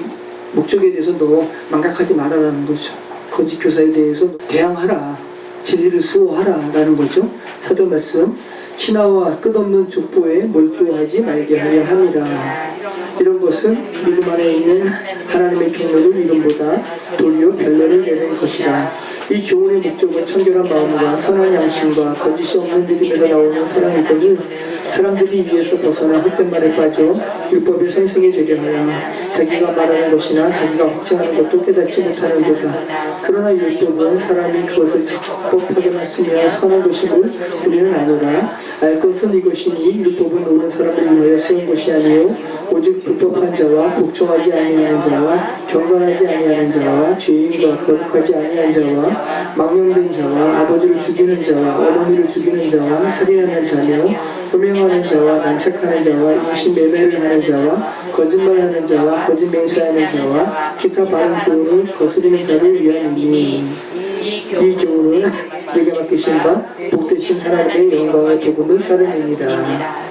Speaker 1: 목적에 대해서 너 망각하지 말아라는 거죠. 거짓 교사에 대해서 대항하라. 진리를 수호하라 라는 거죠. 사도 말씀 신하와 끝없는 족보에 몰두하지 말게 하려 함이라. 이런 것은 믿음 안에 있는 하나님의 경륜을 믿음보다 도리어 별내를 내는 것이라. 이 교훈의 목적은 청결한 마음과 선한 양심과 거짓이 없는 믿음에서 나오는 사랑이거늘 사람들이 이에서 벗어나 헛된 말에 빠져 율법의 선생이 되려 하여 자기가 말하는 것이나 자기가 확증하는 것도 깨닫지 못하는 도다. 그러나 율법은 사람이 그것을 적법하게만 쓰며 선한 것임을 우리는 아노라. 알 것은 이것이니 율법은 노는 사람을 위하여 세운 것이 아니요 오직 불법한 자와 복종하지 아니하는 자와 경건하지 아니하는 자와 죄인과 거룩하지 아니한 자와 망령된 자와 아버지를 죽이는 자와 어머니를 죽이는 자와 살인하는 자며 음행하는 자와 남색하는 자와 인신매매를 하는 자와 거짓말하는 자와 거짓 맹세하는 자와 기타 바른 교훈을 거스르는 자를 위함이니 이 교훈은 내게 맡기신 바 복되신 하나님의 영광의 복음을 따름이니라.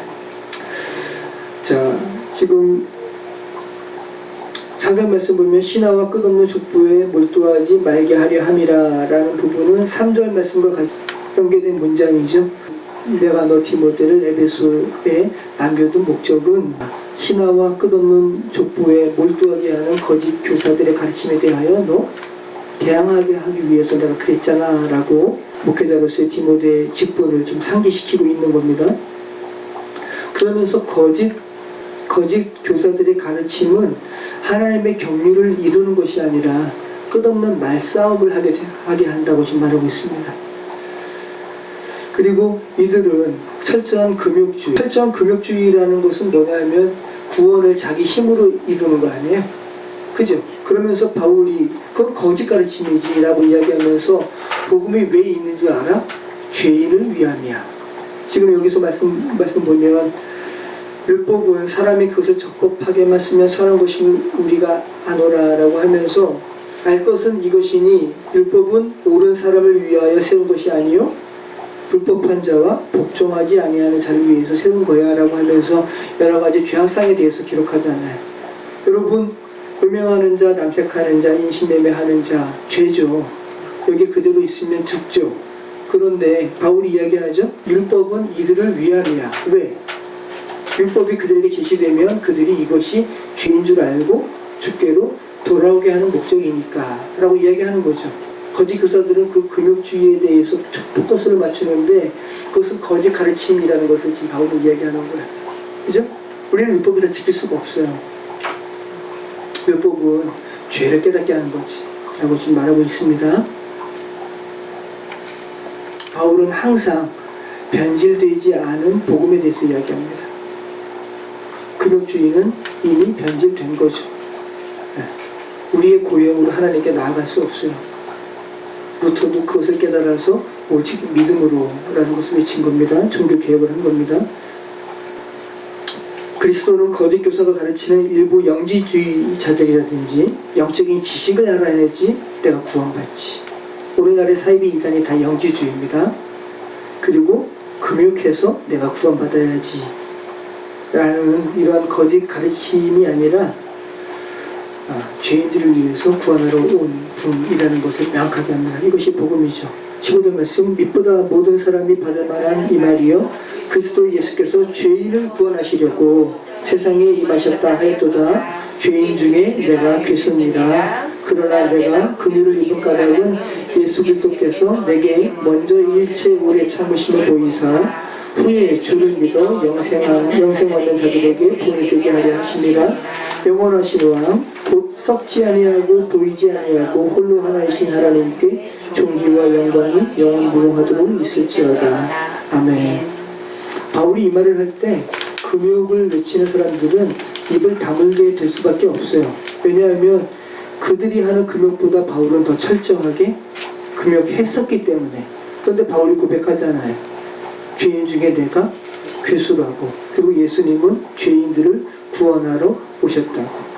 Speaker 1: 자, 지금 상장 말씀 보면 신하와 끝없는 족보에 몰두하지 말게 하려 함이라 라는 부분은 3절 말씀과 같이 연계된 문장이죠. 내가 너 디모데를 에베소에 남겨둔 목적은 신하와 끝없는 족보에 몰두하게 하는 거짓 교사들의 가르침에 대하여 너 대항하게 하기 위해서 내가 그랬잖아 라고 목회자로서의 디모데의 직분을 좀 상기시키고 있는 겁니다. 그러면서 거짓 교사들의 가르침은 하나님의 경륜을 이루는 것이 아니라 끝없는 말싸움을 하게 한다고 지금 말하고 있습니다. 그리고 이들은 철저한 금욕주의라는 것은 뭐냐면 구원을 자기 힘으로 이루는 거 아니에요? 그죠? 그러면서 바울이 그건 거짓 가르침이지 라고 이야기하면서 복음이 왜 있는 줄 알아? 죄인을 위함이야. 지금 여기서 말씀 보면 율법은 사람이 그것을 적법하게만 쓰면 선한 것임을 우리가 아노라 라고 하면서 알 것은 이것이니 율법은 옳은 사람을 위하여 세운 것이 아니요 불법한 자와 복종하지 아니하는 자를 위해서 세운 거야 라고 하면서 여러 가지 죄악상에 대해서 기록하잖아요. 여러분 음행하는 자, 남색하는 자, 인신매매하는 자 죄죠. 여기 그대로 있으면 죽죠. 그런데 바울이 이야기하죠. 율법은 이들을 위함이야. 왜? 율법이 그들에게 제시되면 그들이 이것이 죄인 줄 알고 주께로 돌아오게 하는 목적이니까 라고 이야기하는 거죠. 거짓 교사들은 그 금욕주의에 대해서 포커스를 맞추는데 그것은 거짓 가르침이라는 것을 지금 바울이 이야기하는 거예요. 그죠? 우리는 율법을 다 지킬 수가 없어요. 율법은 죄를 깨닫게 하는 거지 라고 지금 말하고 있습니다. 바울은 항상 변질되지 않은 복음에 대해서 이야기합니다. 금욕주의는 이미 변질된 거죠. 우리의 고용으로 하나님께 나아갈 수 없어요. 루터도 그것을 깨달아서 오직 믿음으로 라는 것을 외친 겁니다. 종교개혁을 한 겁니다. 그리스도는 거짓 교사가 가르치는 일부 영지주의자들이라든지 영적인 지식을 알아야지 내가 구원받지. 오늘날의 사이비 이단이 다 영지주의입니다. 그리고 금욕해서 내가 구원받아야지 라는 이러한 거짓 가르침이 아니라 죄인들을 위해서 구원하러 온 분이라는 것을 명확하게 합니다. 이것이 복음이죠. 15절 말씀, 믿보다 모든 사람이 받을 만한 이 말이요 그리스도 예수께서 죄인을 구원하시려고 세상에 임하셨다 하였도다. 죄인 중에 내가 귀순이라. 그러나 내가 긍휼을 입은 까닭은 예수 그리스도께서 내게 먼저 일체 오래 참으심을 보이사 후에 주를 믿어 영생 얻는 자들에게 본이 되게 하려 하심이라. 영원하신 왕 곧 썩지 아니하고 보이지 아니하고 홀로 하나이신 하나님께 존귀와 영광이 영원무궁하도록 있을지어다. 아멘. 바울이 이 말을 할 때 금욕을 외치는 사람들은 입을 다물게 될 수밖에 없어요. 왜냐하면 그들이 하는 금욕보다 바울은 더 철저하게 금욕했었기 때문에. 그런데 바울이 고백하잖아요. 죄인 중에 내가 괴수라고. 그리고 예수님은 죄인들을 구원하러 오셨다고.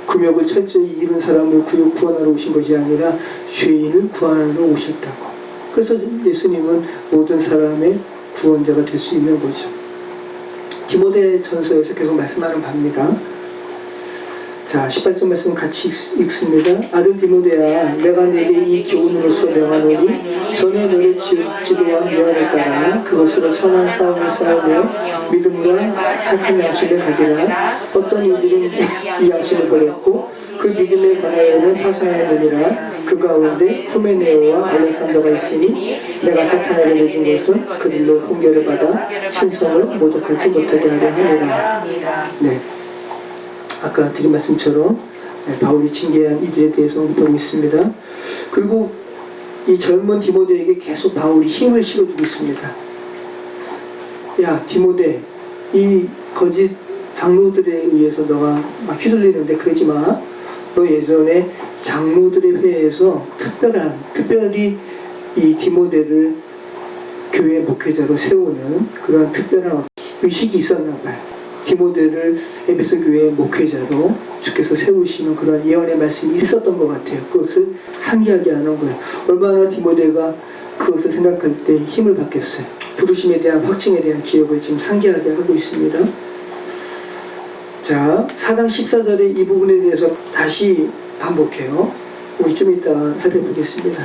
Speaker 1: 금욕을 철저히 이룬 사람을 구원하러 오신 것이 아니라 죄인을 구원하러 오셨다고. 그래서 예수님은 모든 사람의 구원자가 될 수 있는 거죠. 디모데 전서에서 계속 말씀하는 바입니다. 자, 18절 말씀 같이 읽습니다. 아들 디모데야, 내가 내게 이 교훈으로서 명하노니 전에 너를 지도한 명을 따라 그것으로 선한 싸움을 싸우며 믿음과 착한 양심을 가지라. 어떤 이들은 이 양심을 버렸고 그 믿음에 관하여는 파산하느니라. 그 가운데 후메네오와 알렉산더가 있으니 내가 사탄에게 내준 것은 그들로 훈계를 받아 신성을 모독하지 못하게 하려 하니라. 네. 아까 드린 말씀처럼 바울이 징계한 이들에 대해서 언급하고 있습니다. 그리고 이 젊은 디모데에게 계속 바울이 힘을 실어주고 있습니다. 야 디모데, 이 거짓 장로들에 의해서 너가 막 휘둘리는데 그러지 마. 너 예전에 장로들의 회에서 특별히 이 디모데를 교회 목회자로 세우는 그런 특별한 의식이 있었나 봐요. 디모데를 에베소 교회의 목회자로 주께서 세우시는 그런 예언의 말씀이 있었던 것 같아요. 그것을 상기하게 하는 거예요. 얼마나 디모데가 그것을 생각할 때 힘을 받겠어요. 부르심에 대한 확증에 대한 기억을 지금 상기하게 하고 있습니다. 자, 4장 14절의 이 부분에 대해서 다시 반복해요. 우리 좀 이따 살펴보겠습니다.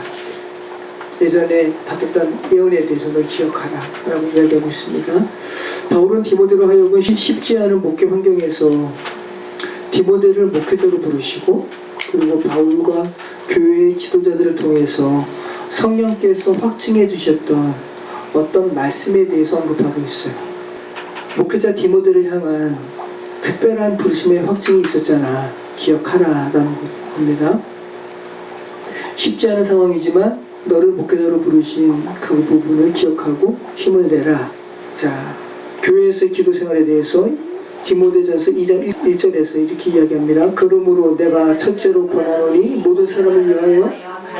Speaker 1: 예전에 받았던 예언에 대해서 너 기억하라 라고 이야기하고 있습니다. 바울은 디모데로 하여금 쉽지 않은 목회 환경에서 디모데를 목회자로 부르시고 그리고 바울과 교회의 지도자들을 통해서 성령께서 확증해 주셨던 어떤 말씀에 대해서 언급하고 있어요. 목회자 디모데를 향한 특별한 부르심의 확증이 있었잖아. 기억하라 라는 겁니다. 쉽지 않은 상황이지만 너를 목회자로 부르신 그 부분을 기억하고 힘을 내라. 자, 교회에서의 기도 생활에 대해서 디모데전서 2장 1절에서 이렇게 이야기합니다. 그러므로 내가 첫째로 권하노니 모든 사람을 위하여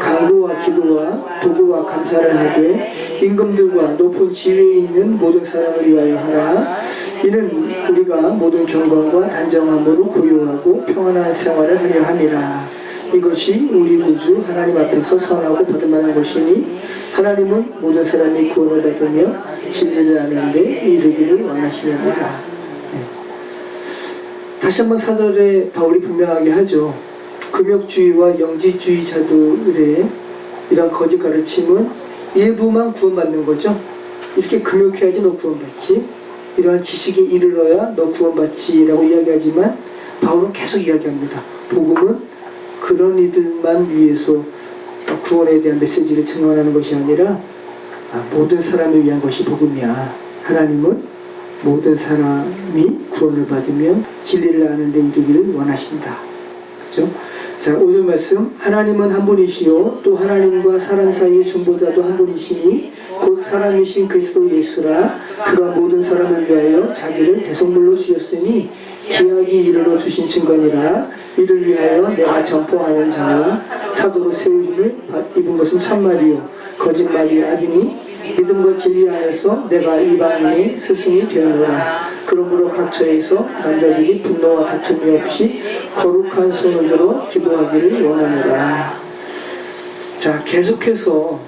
Speaker 1: 간구와 기도와 도구와 감사를 하되 임금들과 높은 지위에 있는 모든 사람을 위하여 하라. 이는 우리가 모든 경건과 단정함으로 고요하고 평안한 생활을 하려 함이라. 이것이 우리 구주 하나님 앞에서 선하고 받을 만한 것이니 하나님은 모든 사람이 구원을 받으며 진리를 아는데 이르기를 원하시느니라. 다시 한번 4절에 바울이 분명하게 하죠. 금욕주의와 영지주의자들의 이런 거짓 가르침은 일부만 구원받는 거죠. 이렇게 금욕해야지 너 구원받지, 이러한 지식에 이르러야 너 구원받지 라고 이야기하지만 바울은 계속 이야기합니다. 복음은 그런 이들만 위해서 구원에 대한 메시지를 증언하는 것이 아니라 모든 사람을 위한 것이 복음이야. 하나님은 모든 사람이 구원을 받으며 진리를 아는 데 이르기를 원하신다. 그렇죠? 자, 오늘 말씀, 하나님은 한 분이시요 또 하나님과 사람 사이의 중보자도 한 분이시니 곧 사람이신 그리스도 예수라. 그가 모든 사람을 위하여 자기를 대속물로 주셨으니 기약이 이르러 주신 증거니라. 이를 위하여 내가 전포하는 자는 사도로 세우심을 입은 것은 참말이요 거짓말이 아니니 믿음과 진리 안에서 내가 이방인의 스승이 되었노라. 그러므로 각처에서 남자들이 분노와 다툼이 없이 거룩한 손을 들어 기도하기를 원하노라. 자, 계속해서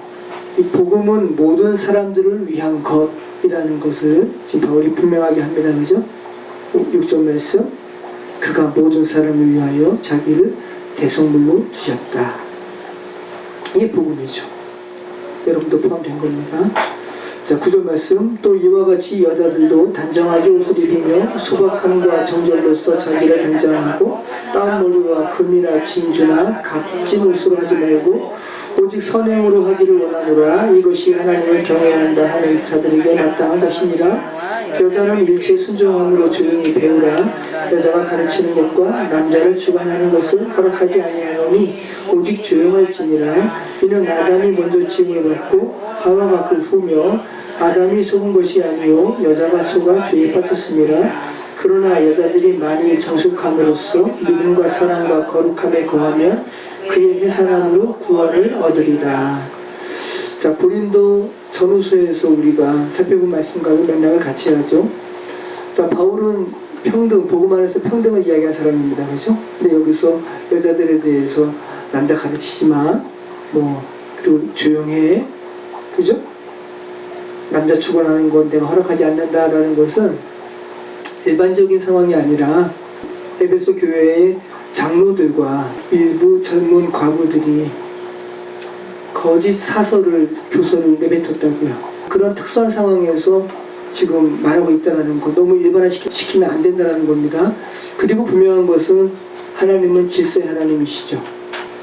Speaker 1: 이 복음은 모든 사람들을 위한 것이라는 것을 지금 바울이 분명하게 합니다. 그죠? 6절 말씀, 그가 모든 사람을 위하여 자기를 대속물로 주셨다. 이게 복음이죠. 여러분도 포함된 겁니다. 자, 9절 말씀, 또 이와 같이 여자들도 단정하게 옷을 입으며 소박함과 정절로서 자기를 단장하고 땀머리와 금이나 진주나 값진 옷으로 하지 말고 오직 선행으로 하기를 원하노라. 이것이 하나님을 경외한다 하는 자들에게 마땅한 것이니라. 여자는 일체 순종함으로 조용히 배우라. 여자가 가르치는 것과 남자를 주관하는 것을 허락하지 아니하노니 오직 조용할지니라. 이는 아담이 먼저 지음을 받고 하와가 그 후며 아담이 속은 것이 아니요 여자가 속아 죄에 빠졌습니다. 그러나 여자들이 만일 정숙함으로써 믿음과 사랑과 거룩함에 거하면 그의 해산함으로 구원을 얻으리라. 자, 고린도 전후서에서 우리가 살펴본 말씀과는 맥락을 같이 하죠. 자, 바울은 평등, 복음 안에서 평등을 이야기한 사람입니다. 그죠? 근데 여기서 여자들에 대해서 남자 가르치지 마. 그리고 조용해. 그죠? 남자 추구하는 건 내가 허락하지 않는다라는 것은 일반적인 상황이 아니라 에베소 교회의 장로들과 일부 젊은 과부들이 거짓 사설을, 교설을 내뱉었다고요. 그런 특수한 상황에서 지금 말하고 있다는 것, 너무 일반화시키면 안 된다는 겁니다. 그리고 분명한 것은 하나님은 질서의 하나님이시죠.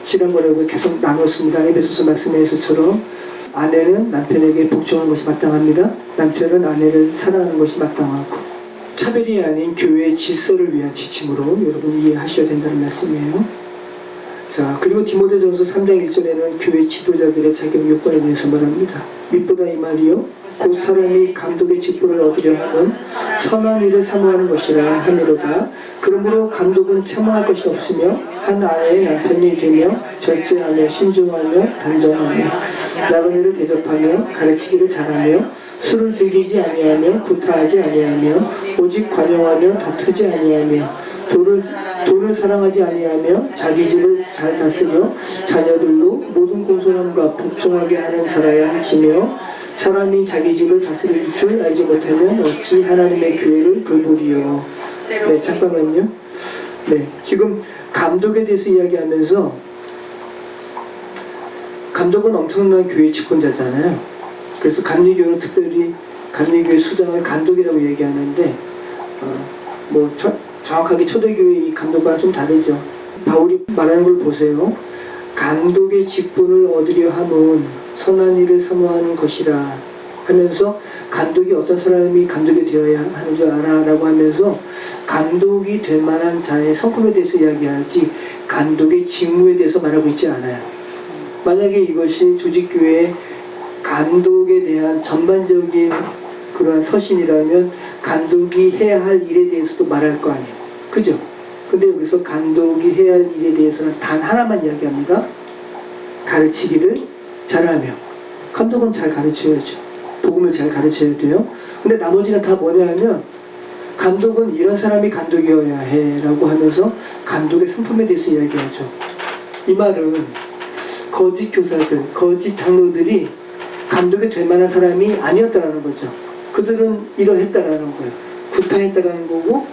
Speaker 1: 지난번에 우리가 계속 나눴습니다. 에베소서 말씀에서처럼 아내는 남편에게 복종하는 것이 마땅합니다. 남편은 아내를 사랑하는 것이 마땅하고, 차별이 아닌 교회의 질서를 위한 지침으로 여러분 이해하셔야 된다는 말씀이에요. 자, 그리고 디모데전서 3장 1절에는 교회 지도자들의 자격 요건에 대해서 말합니다. 밑보다 이 말이요 곧 사람이 감독의 직분을 얻으려 하면 선한 일을 사모하는 것이라 하미로다. 그러므로 감독은 참아할 것이 없으며 한 아내의 남편이 되며 절제하며 신중하며 단정하며 나은 일을 대접하며 가르치기를 잘하며 술을 즐기지 아니하며 구타하지 아니하며 오직 관용하며 다투지 아니하며 돈을 사랑하지 아니하며 자기 집을 잘 다스려 자녀들로 모든 공손함과 복종하게 하는 자라야 할지며 사람이 자기 집을 다스릴 줄 알지 못하면 어찌 하나님의 교회를 돌보리요. 네, 잠깐만요. 네, 지금 감독에 대해서 이야기하면서 감독은 엄청난 교회 집권자잖아요. 그래서 감리교는 특별히 감리교의 수장을 감독이라고 얘기하는데 정확하게 초대교회의 감독과는 좀 다르죠. 바울이 말하는 걸 보세요. 감독의 직분을 얻으려 함은 선한 일을 사모하는 것이라 하면서 감독이 어떤 사람이 감독이 되어야 하는 줄 알아 라고 하면서 감독이 될 만한 자의 성품에 대해서 이야기하지 감독의 직무에 대해서 말하고 있지 않아요. 만약에 이것이 조직교회의 감독에 대한 전반적인 그러한 서신이라면 감독이 해야 할 일에 대해서도 말할 거 아니에요. 그죠? 근데 여기서 감독이 해야 할 일에 대해서는 단 하나만 이야기합니다. 가르치기를 잘하며. 감독은 잘 가르쳐야죠. 복음을 잘 가르쳐야 돼요. 근데 나머지는 다 뭐냐 하면 감독은 이런 사람이 감독이어야 해 라고 하면서 감독의 성품에 대해서 이야기하죠. 이 말은 거짓 교사들, 거짓 장로들이 감독이 될 만한 사람이 아니었다라는 거죠. 그들은 이러했다라는 거예요. 구타했다라는 거고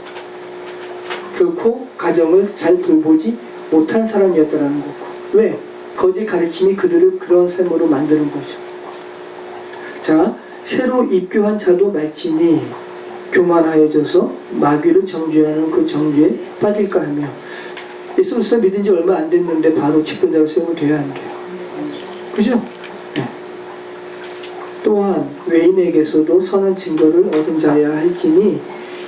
Speaker 1: 결코 가정을 잘 돌보지 못한 사람이었다라는 거고. 왜? 거짓 가르침이 그들을 그런 삶으로 만드는 거죠. 자, 새로 입교한 자도 말지니 교만하여져서 마귀를 정죄하는 그 정죄에 빠질까 하며 예수 그리스도 믿은 지 얼마 안 됐는데 바로 집권자로 세우면 돼야 안 돼요. 그죠? 네. 또한 외인에게서도 선한 증거를 얻은 자야 할지니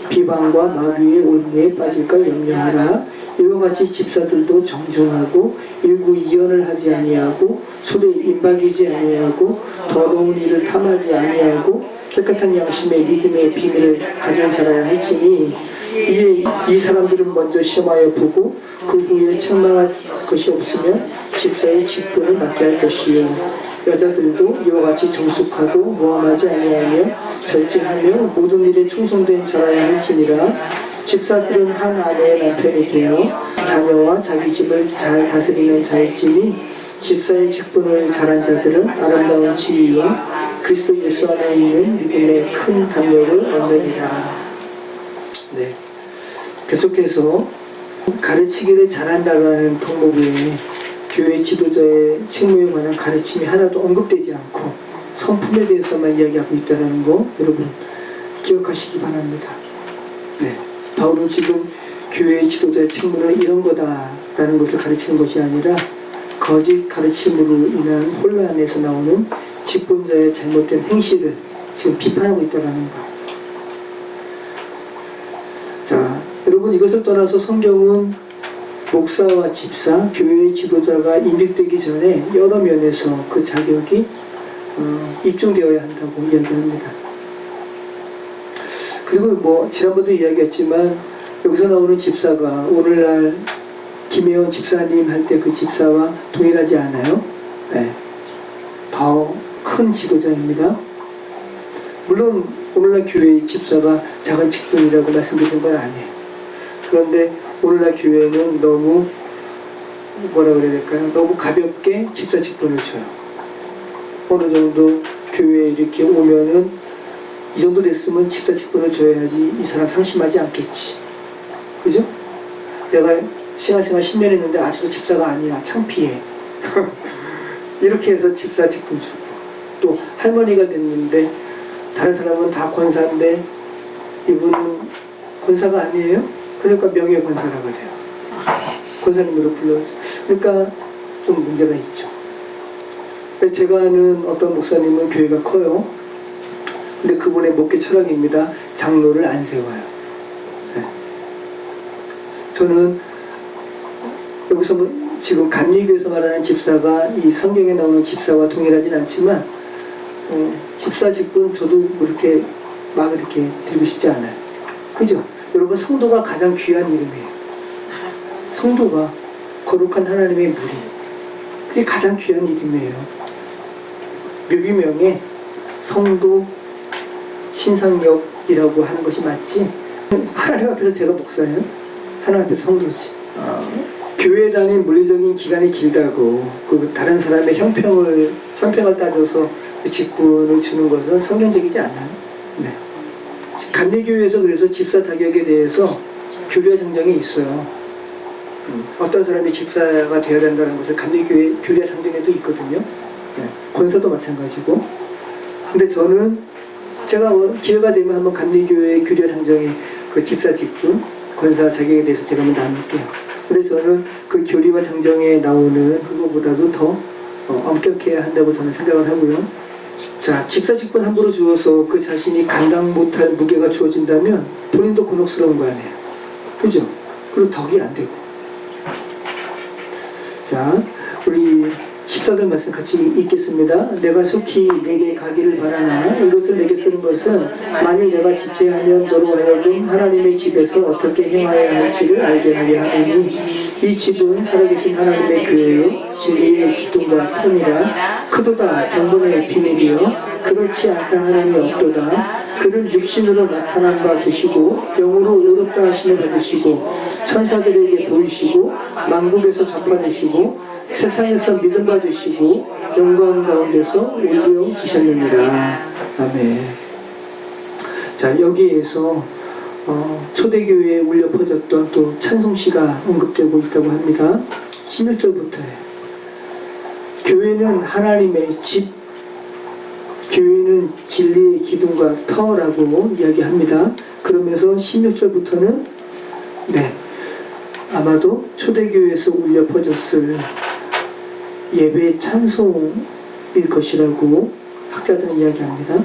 Speaker 1: 비방과 마귀의 올무에 빠질까 염려하라. 이와 같이 집사들도 정중하고 일구이연을 하지 아니하고 술에 임박이지 아니하고 더러운 일을 탐하지 아니하고 깨끗한 양심의 믿음의 비밀을 가진 자라야 할지니 이에 이 사람들은 먼저 시험하여 보고 그 후에 책망할 것이 없으면 집사의 직분을 맡게 할 것이요 여자들도 이와 같이 정숙하고 모함하지 아니하며 절제하며 모든 일에 충성된 자라야 할지니라. 집사들은 한 아내의 남편이 되어 자녀와 자기 집을 잘 다스리는 자일지니 집사의 직분을 잘한 자들은 아름다운 지위와 그리스도 예수 안에 있는 믿음의 큰 담력을 얻느니라. 네. 계속해서 가르치기를 잘한다라는 덕목에 교회 지도자의 책무에 관한 가르침이 하나도 언급되지 않고 성품에 대해서만 이야기하고 있다는 거 여러분 기억하시기 바랍니다. 네. 바울은 지금 교회의 지도자의 책무는 이런 거다라는 것을 가르치는 것이 아니라 거짓 가르침으로 인한 혼란에서 나오는 직분자의 잘못된 행실을 지금 비판하고 있다는 거. 자, 여러분 이것을 떠나서 성경은 목사와 집사, 교회의 지도자가 임직되기 전에 여러 면에서 그 자격이 입증되어야 한다고 이야기합니다. 그리고 뭐 지난번도 이야기했지만 여기서 나오는 집사가 오늘날 김혜원 집사님 할 때 그 집사와 동일하지 않아요? 네. 더 큰 지도자입니다. 물론 오늘날 교회의 집사가 작은 직분이라고 말씀드린 건 아니에요. 그런데 오늘날 교회는 너무 뭐라 그래야 될까요? 너무 가볍게 집사 직분을 줘요. 어느 정도 교회에 이렇게 오면은 이 정도 됐으면 집사 직분을 줘야지 이 사람 상심하지 않겠지. 그죠? 내가 신앙생활 10년 했는데 아직도 집사가 아니야. 창피해. 이렇게 해서 집사 직분 주고 또 할머니가 됐는데 다른 사람은 다 권사인데 이분은 권사가 아니에요? 그러니까 명예 권사라고 그래요. 권사님으로 불러서. 그러니까 좀 문제가 있죠. 제가 아는 어떤 목사님은 교회가 커요. 근데 그분의 목회 철학입니다. 장로를 안 세워요. 네. 저는 여기서 지금 감리교에서 말하는 집사가 이 성경에 나오는 집사와 동일하진 않지만 집사 직분 저도 그렇게 막 이렇게 드리고 싶지 않아요. 그죠? 여러분 성도가 가장 귀한 이름이에요. 성도가 거룩한 하나님의 무리. 그게 가장 귀한 이름이에요. 묘비명에 성도 신상역이라고 하는 것이 맞지? 하나님 앞에서 제가 목사예요? 하나님 앞에서 성도지. 교회 다닌 물리적인 기간이 길다고 그 다른 사람의 형평을 따져서 직분을 주는 것은 성경적이지 않아요. 네. 감리교회에서 그래서 집사 자격에 대해서 교리와 상정이 있어요. 어떤 사람이 집사가 되어야 한다는 것을 감리교회 교리와 상정에도 있거든요. 네. 권사도 마찬가지고. 근데 저는 제가 기회가 되면 한번 감리교회 교리와 상정의 그 집사 직분, 권사 자격에 대해서 제가 한번 나눌게요. 그래서 저는 그 교리와 상정에 나오는 그거보다도 더 엄격해야 한다고 저는 생각을 하고요. 자, 집사 직분 함부로 주어서 그 자신이 감당 못할 무게가 주어진다면 본인도 곤혹스러운 거 아니에요. 그죠? 그리고 덕이 안 되고. 자, 우리 집사들 말씀 같이 읽겠습니다. 내가 속히 내게 가기를 바라나 이것을 내게 쓰는 것은 만일 내가 지체하면 너로 하여금 하나님의 집에서 어떻게 행하여야 할지를 알게 하려 하느니 이 집은 살아계신 하나님의 교회요 진리의 기둥과 터니라 크도다 경건의 비밀이요 그렇지 않다 하나님이 없도다 그는 육신으로 나타난 바 되시고 영으로 의롭다 하심을 받으시고 천사들에게 보이시고 만국에서 전파되시고 세상에서 믿음 받으시고 영광 가운데서 올려지셨느니라. 아멘. 자, 여기에서 초대교회에 울려 퍼졌던 또 찬송시가 언급되고 있다고 합니다. 16절부터예요. 교회는 하나님의 집, 교회는 진리의 기둥과 터라고 이야기합니다. 그러면서 16절부터는 아마도 초대교회에서 울려 퍼졌을 예배 찬송의 것이라고 학자들은 이야기합니다.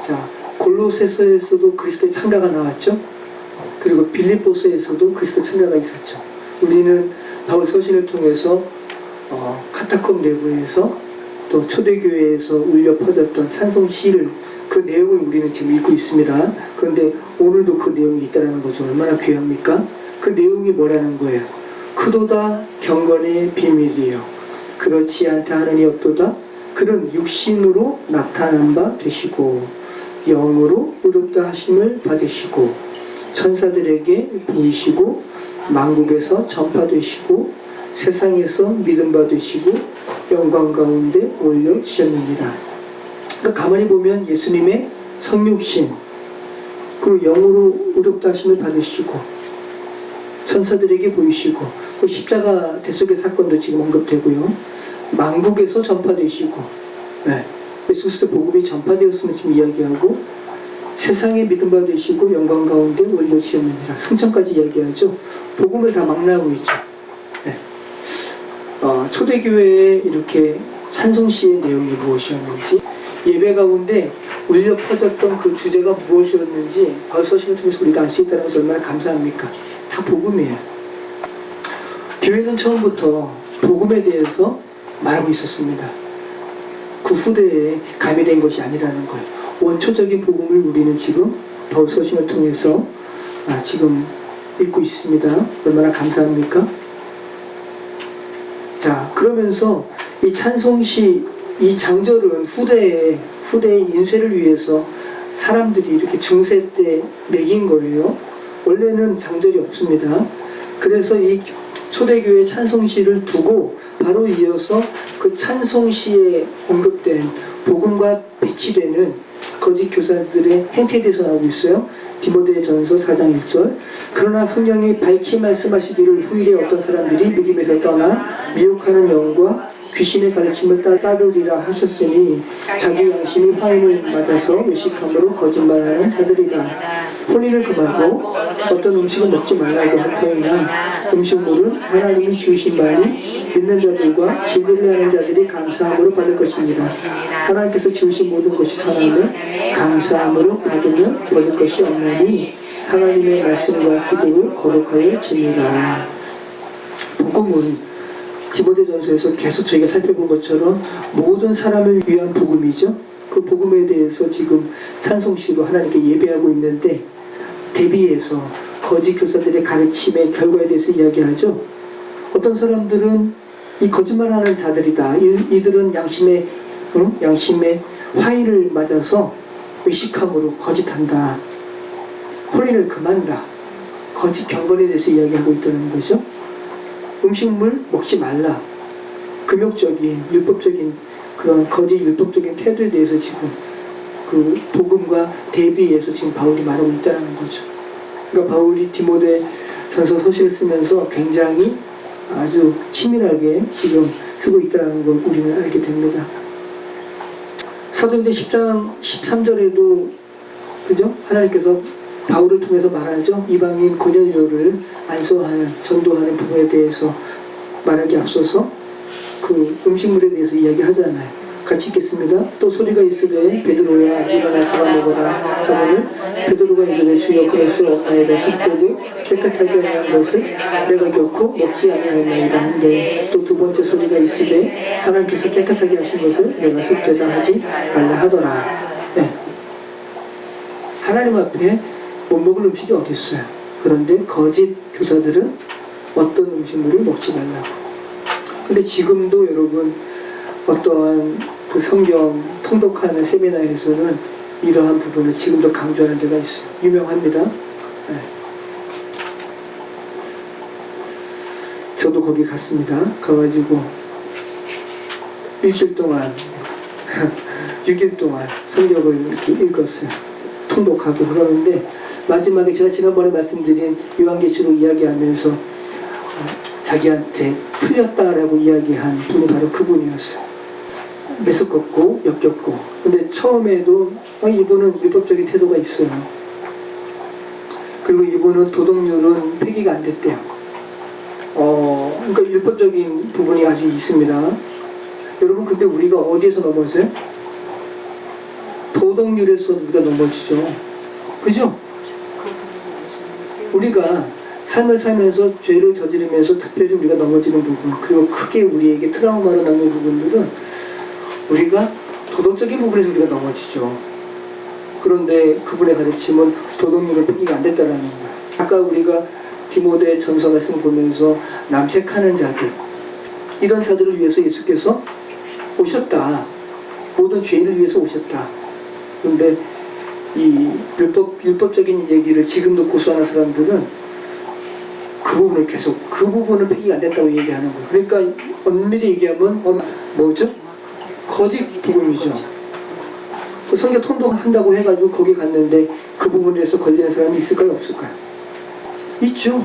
Speaker 1: 자, 골로새서에서도 그리스도의 창가가 나왔죠. 그리고 빌립보서에서도 그리스도의 창가가 있었죠. 우리는 바울 서신을 통해서 카타콤 내부에서 또 초대교회에서 울려 퍼졌던 찬송 시를 그 내용을 우리는 지금 읽고 있습니다. 그런데 오늘도 그 내용이 있다는 거죠. 얼마나 귀합니까? 그 내용이 뭐라는 거예요? 크도다 경건의 비밀이요 그렇지 않다 하느니 없도다. 그는 육신으로 나타난 바 되시고 영으로 의롭다 하심을 받으시고 천사들에게 보이시고 만국에서 전파되시고 세상에서 믿음 받으시고 영광 가운데 올려지셨느니라. 그러니까 가만히 보면 예수님의 성육신 그리고 영으로 의롭다 하심을 받으시고 천사들에게 보이시고 그 십자가 대속의 사건도 지금 언급되고요. 만국에서 전파되시고 예수 그리스도 복음이 전파되었음을 지금 이야기하고 세상에 믿음 받으시고 영광 가운데 올려지셨느니라. 승천까지 이야기하죠. 복음을 다 막 나오고 있죠. 초대교회에 이렇게 찬송시의 내용이 무엇이었는지 예배 가운데 울려 퍼졌던 그 주제가 무엇이었는지 바울 서신을 통해서 우리가 알 수 있다는 것을 얼마나 감사합니까? 다 복음이에요. 교회는 처음부터 복음에 대해서 말하고 있었습니다. 그 후대에 가미된 것이 아니라는 거예요. 원초적인 복음을 우리는 지금 바울 서신을 통해서 지금 읽고 있습니다. 얼마나 감사합니까? 자, 그러면서 이 찬송시, 이 장절은 후대의 인쇄를 위해서 사람들이 이렇게 중세 때 매긴 거예요. 원래는 장절이 없습니다. 그래서 이 초대교회 찬송시를 두고 바로 이어서 그 찬송시에 언급된 복음과 배치되는 거짓 교사들의 행태에 대해서 나오고 있어요. 디모데전서 4장 1절. 그러나 성령이 밝히 말씀하시기를 후일에 어떤 사람들이 믿음에서 떠나 미혹하는 영과 귀신의 가르침을 따르리라 하셨으니 자기 양심이 화인을 맞아서 외식함으로 거짓말하는 자들이라. 혼인을 금하고 어떤 음식을 먹지 말라고 하더이나 음식물은 하나님이 주신 바니 믿는 자들과 진리를 하는 자들이 감사함으로 받을 것입니다. 하나님께서 주신 모든 것이 선함을 감사함으로 받으면 버릴 것이 없나니 하나님의 말씀과 기도를 거룩하여 지니라. 복음은 디모데전서에서 계속 저희가 살펴본 것처럼 모든 사람을 위한 복음이죠. 그 복음에 대해서 지금 찬송시로 하나님께 예배하고 있는데 대비해서 거짓 교사들의 가르침의 결과에 대해서 이야기하죠. 어떤 사람들은 이 거짓말하는 자들이다. 이들은 양심의 화의를 맞아서 외식함으로 거짓한다. 혼인을 금한다. 거짓 경건에 대해서 이야기하고 있다는 거죠. 음식물 먹지 말라. 금욕적인 율법적인 그런 거짓 율법적인 태도에 대해서 지금 그 복음과 대비해서 지금 바울이 말하고 있다는 거죠. 그러니까 바울이 디모데전서 서신을 쓰면서 굉장히 아주 치밀하게 지금 쓰고 있다는 걸 우리는 알게 됩니다. 사도행전 10장 13절에도 그죠? 하나님께서 바울을 통해서 말하죠. 이방인 고넬료를 안수하는 전도하는 부분에 대해서 말하기 앞서서 그 음식물에 대해서 이야기하잖아요. 같이 읽겠습니다. 또 소리가 있으되 베드로야 일어나 잡아 먹어라 하거늘 베드로가 이르되 주여 그럴 수 없나이다. 습되고 깨끗하지 아니한 것을 내가 결코 먹지 아니하였나이다 한데 또 두 번째 소리가 있으되 하나님께서 깨끗하게 하신 것을 내가 습되다 하지 말라 하더라. 하나님 앞에 못 먹을 음식이 어디 있어요. 그런데 거짓 교사들은 어떤 음식물을 먹지 말라고. 근데 지금도 여러분 어떠한 그 성경 통독하는 세미나에서는 이러한 부분을 지금도 강조하는 데가 있어요. 유명합니다. 저도 거기 갔습니다. 가가지고 일주일 동안 6일 동안 성경을 이렇게 읽었어요. 통독하고 그러는데 마지막에 제가 지난번에 말씀드린 요한계시록 이야기하면서 자기한테 풀렸다라고 이야기한 분이 바로 그분이었어요. 메스껍고 역겹고. 근데 처음에도 이분은 율법적인 태도가 있어요. 그리고 이분은 도덕률은 폐기가 안 됐대요. 그러니까 율법적인 부분이 아직 있습니다. 여러분 근데 우리가 어디에서 넘어져요? 도덕률에서 우리가 넘어지죠. 그죠? 우리가 삶을 살면서 죄를 저지르면서 특별히 우리가 넘어지는 부분, 그리고 크게 우리에게 트라우마로 남는 부분들은 우리가 도덕적인 부분에서 우리가 넘어지죠. 그런데 그분의 가르침은 도덕률은 폐기가 안 됐다는 거예요. 아까 우리가 디모데 전서 말씀 보면서 남색하는 자들, 이런 자들을 위해서 예수께서 오셨다. 모든 죄인을 위해서 오셨다. 그런데 이 율법적인 얘기를 지금도 고수하는 사람들은 그 부분을 계속, 그 부분은 폐기가 안 됐다고 얘기하는 거예요. 그러니까 엄밀히 얘기하면 뭐죠? 거짓 복음이죠. 또 성경 통독한다고 해가지고 거기 갔는데 그 부분에서 걸리는 사람이 있을까요? 없을까요? 있죠.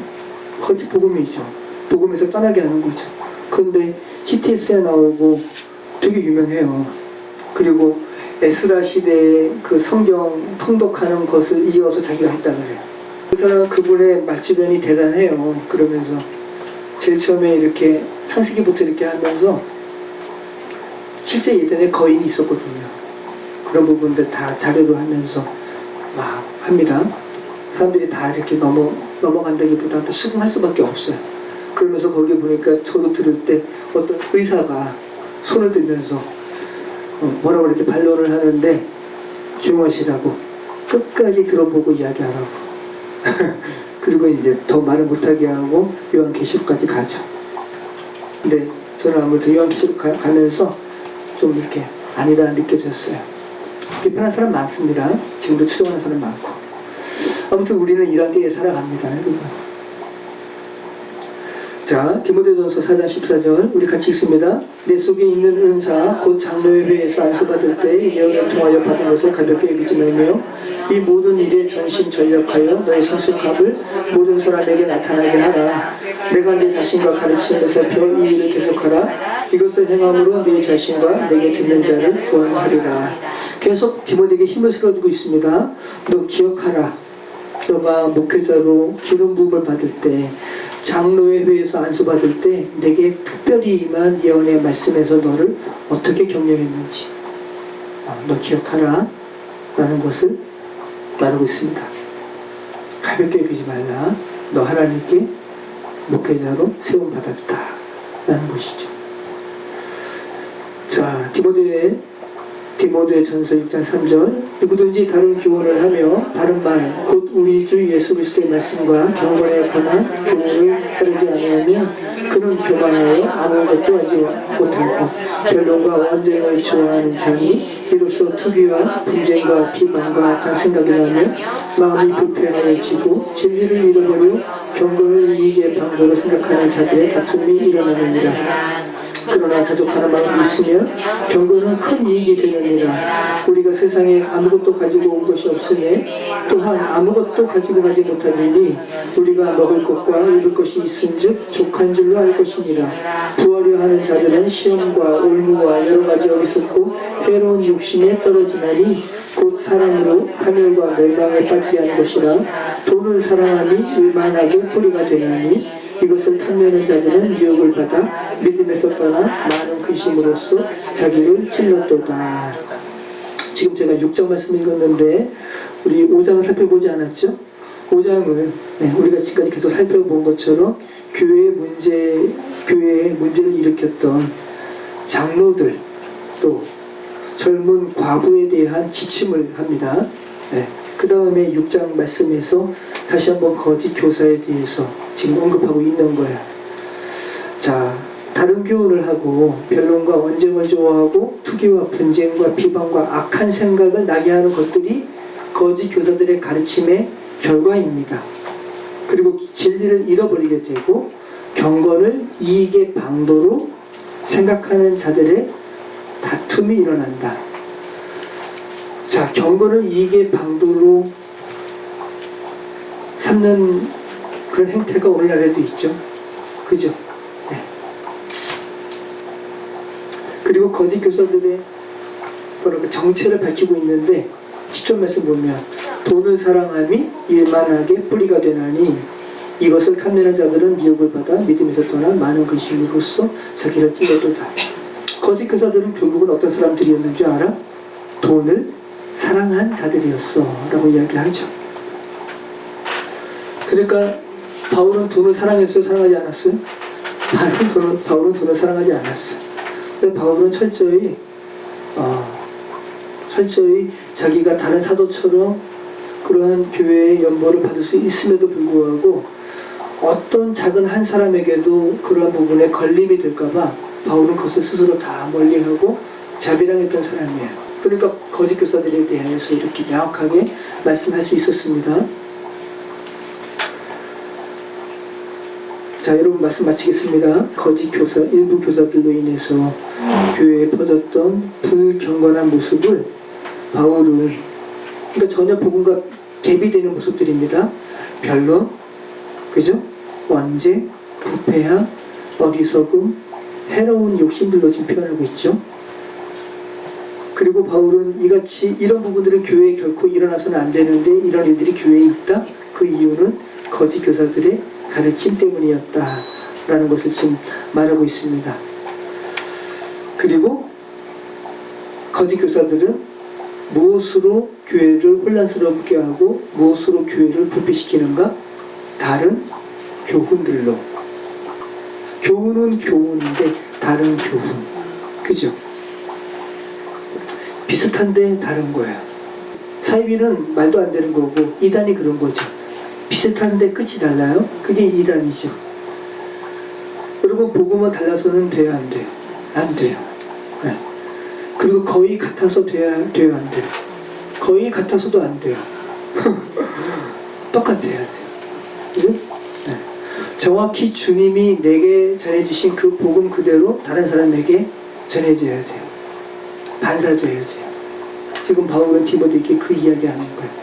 Speaker 1: 거짓 복음이죠. 복음에서 떠나게 하는 거죠. 그런데 CTS에 나오고 되게 유명해요. 그리고 에스라 시대에 그 성경 통독하는 것을 이어서 자기가 했다 그래요. 그 사람은 그분의 말주변이 대단해요. 그러면서 제일 처음에 이렇게 창세기부터 이렇게 하면서 실제 예전에 거인이 있었거든요. 그런 부분들 다 자료로 하면서 막 합니다. 사람들이 다 이렇게 넘어간다기보다 수긍할 수밖에 없어요. 그러면서 거기 보니까 저도 들을 때 어떤 의사가 손을 들면서 뭐라고 이렇게 반론을 하는데 조용하시라고, 끝까지 들어보고 이야기하라고. 그리고 이제 더 말을 못하게 하고 요한계시록까지 가죠. 근데 저는 아무튼 요한계시록 가면서 좀 이렇게 아니다 느껴졌어요. 비판하는 사람 많습니다. 지금도 추정하는 사람 많고. 아무튼 우리는 이런 때에 살아갑니다. 여러분. 자, 디모데전서 4장 14절 우리 같이 읽습니다. 내 속에 있는 은사 곧 장로의 회에서 안수받을 때 예언을 통하여 받은 것을 가볍게 여기지 말며 이 모든 일에 전심 전력하여 너의 성숙함을 모든 사람에게 나타나게 하라. 내가 내 자신과 가르치는 살펴 이 일을 계속하라. 이것을 행함으로 내 자신과 내게 듣는 자를 구원하리라. 계속 디모데에게 힘을 실어주고 있습니다. 너 기억하라. 너가 목회자로 기름 부음을 받을 때, 장로의 회에서 안수받을 때 내게 특별히 임한 예언의 말씀에서 너를 어떻게 격려했는지 너 기억하라 라는 것을 말하고 있습니다. 가볍게 여기지 말라. 너 하나님께 목회자로 세움받았다 라는 것이죠. 자, 디모데 전서 6장 3절 누구든지 다른 교훈을 하며 다른 말 곧 우리 주 예수 그리스도의 말씀과 경건에 관한 교훈을 따르지 아니하면 그는 교만하여 아무것도 하지 못하고 변론과 언쟁을 좋아하는 자니 이로써 투기와 분쟁과 비방과 악한 생각이 나며 마음이 불쾌하여지고 진리를 잃어버려 경건을 이익의 방도로 생각하는 자들의 다툼이 일어나느니라. 그러나 자족하는 마음이 있으면 경건은 큰 이익이 되느니라. 우리가 세상에 아무것도 가지고 온 것이 없으니 또한 아무것도 가지고 가지 못하느니 우리가 먹을 것과 입을 것이 있은즉 족한 줄로 알 것이니라. 부하려 하는 자들은 시험과 올무와 여러 가지 어리석고 해로운 욕심에 떨어지나니 곧 사람으로 파멸과 멸망에 빠지게 하는 것이라. 돈을 사랑함이 의만하게 뿌리가 되나니 이것을 탐내는 자들은 미혹을 받아 믿음에서 떠나 많은 근심으로써 자기를 찔렀도다. 지금 제가 6장 말씀 읽었는데 우리 5장을 살펴보지 않았죠? 5장은 우리가 지금까지 계속 살펴본 것처럼 교회의 문제를 일으켰던 장로들 또 젊은 과부에 대한 지침을 합니다. 그 다음에 6장 말씀에서 다시 한번 거짓 교사에 대해서 지금 언급하고 있는 거야. 자, 다른 교훈을 하고 변론과 언쟁을 좋아하고 투기와 분쟁과 비방과 악한 생각을 나게 하는 것들이 거짓 교사들의 가르침의 결과입니다. 그리고 진리를 잃어버리게 되고 경건을 이익의 방도로 생각하는 자들의 다툼이 일어난다. 자, 경건을 이익의 방도로 삼는 그런 행태가 오늘날에도 있죠. 그죠? 네. 그리고 거짓 교사들의 그 정체를 밝히고 있는데 10절 말씀 보면 돈을 사랑함이 일만하게 뿌리가 되나니 이것을 탐내는 자들은 미혹을 받아 믿음에서 떠나 많은 근심으로써 자기를 찔러도다. 거짓 교사들은 결국은 어떤 사람들이었는 줄 알아? 돈을 사랑한 자들이었어 라고 이야기하죠. 그러니까 바울은 돈을 사랑했어요? 사랑하지 않았어요? 바울은 돈을 사랑하지 않았어요. 근데 바울은 철저히 자기가 다른 사도처럼 그러한 교회의 연보를 받을 수 있음에도 불구하고 어떤 작은 한 사람에게도 그러한 부분에 걸림이 될까봐 바울은 그것을 스스로 다 멀리하고 자비랑했던 사람이에요. 그러니까 거짓 교사들에 대해서 이렇게 명확하게 말씀할 수 있었습니다. 자, 여러분 말씀 마치겠습니다. 거짓 교사, 일부 교사들로 인해서 교회에 퍼졌던 불경건한 모습을 바울은, 그러니까 전혀 복음과 대비되는 모습들입니다. 변론, 그죠? 원죄, 부패함, 어리석음, 해로운 욕심들로 지금 표현하고 있죠. 그리고 바울은 이같이 이런 부분들은 교회에 결코 일어나서는 안 되는데 이런 일들이 교회에 있다. 그 이유는 거짓 교사들의 가르침 때문이었다라는 것을 지금 말하고 있습니다. 그리고 거짓 교사들은 무엇으로 교회를 혼란스럽게 하고 무엇으로 교회를 부패시키는가? 다른 교훈들로. 교훈은 교훈인데 다른 교훈. 그죠? 비슷한데 다른 거예요. 사이비는 말도 안 되는 거고 이단이 그런 거죠. 비슷한데 끝이 달라요? 그게 이단이죠. 여러분 복음은 달라서는 돼야 안 돼요? 안 돼요. 네. 그리고 거의 같아서 돼야 안 돼요? 거의 같아서도 안 돼요. 똑같아야 돼요. 그죠? 네. 정확히 주님이 내게 전해주신 그 복음 그대로 다른 사람에게 전해져야 돼요. 반사돼야 돼요. 지금 바울은 디모데에게 그 이야기하는 거예요.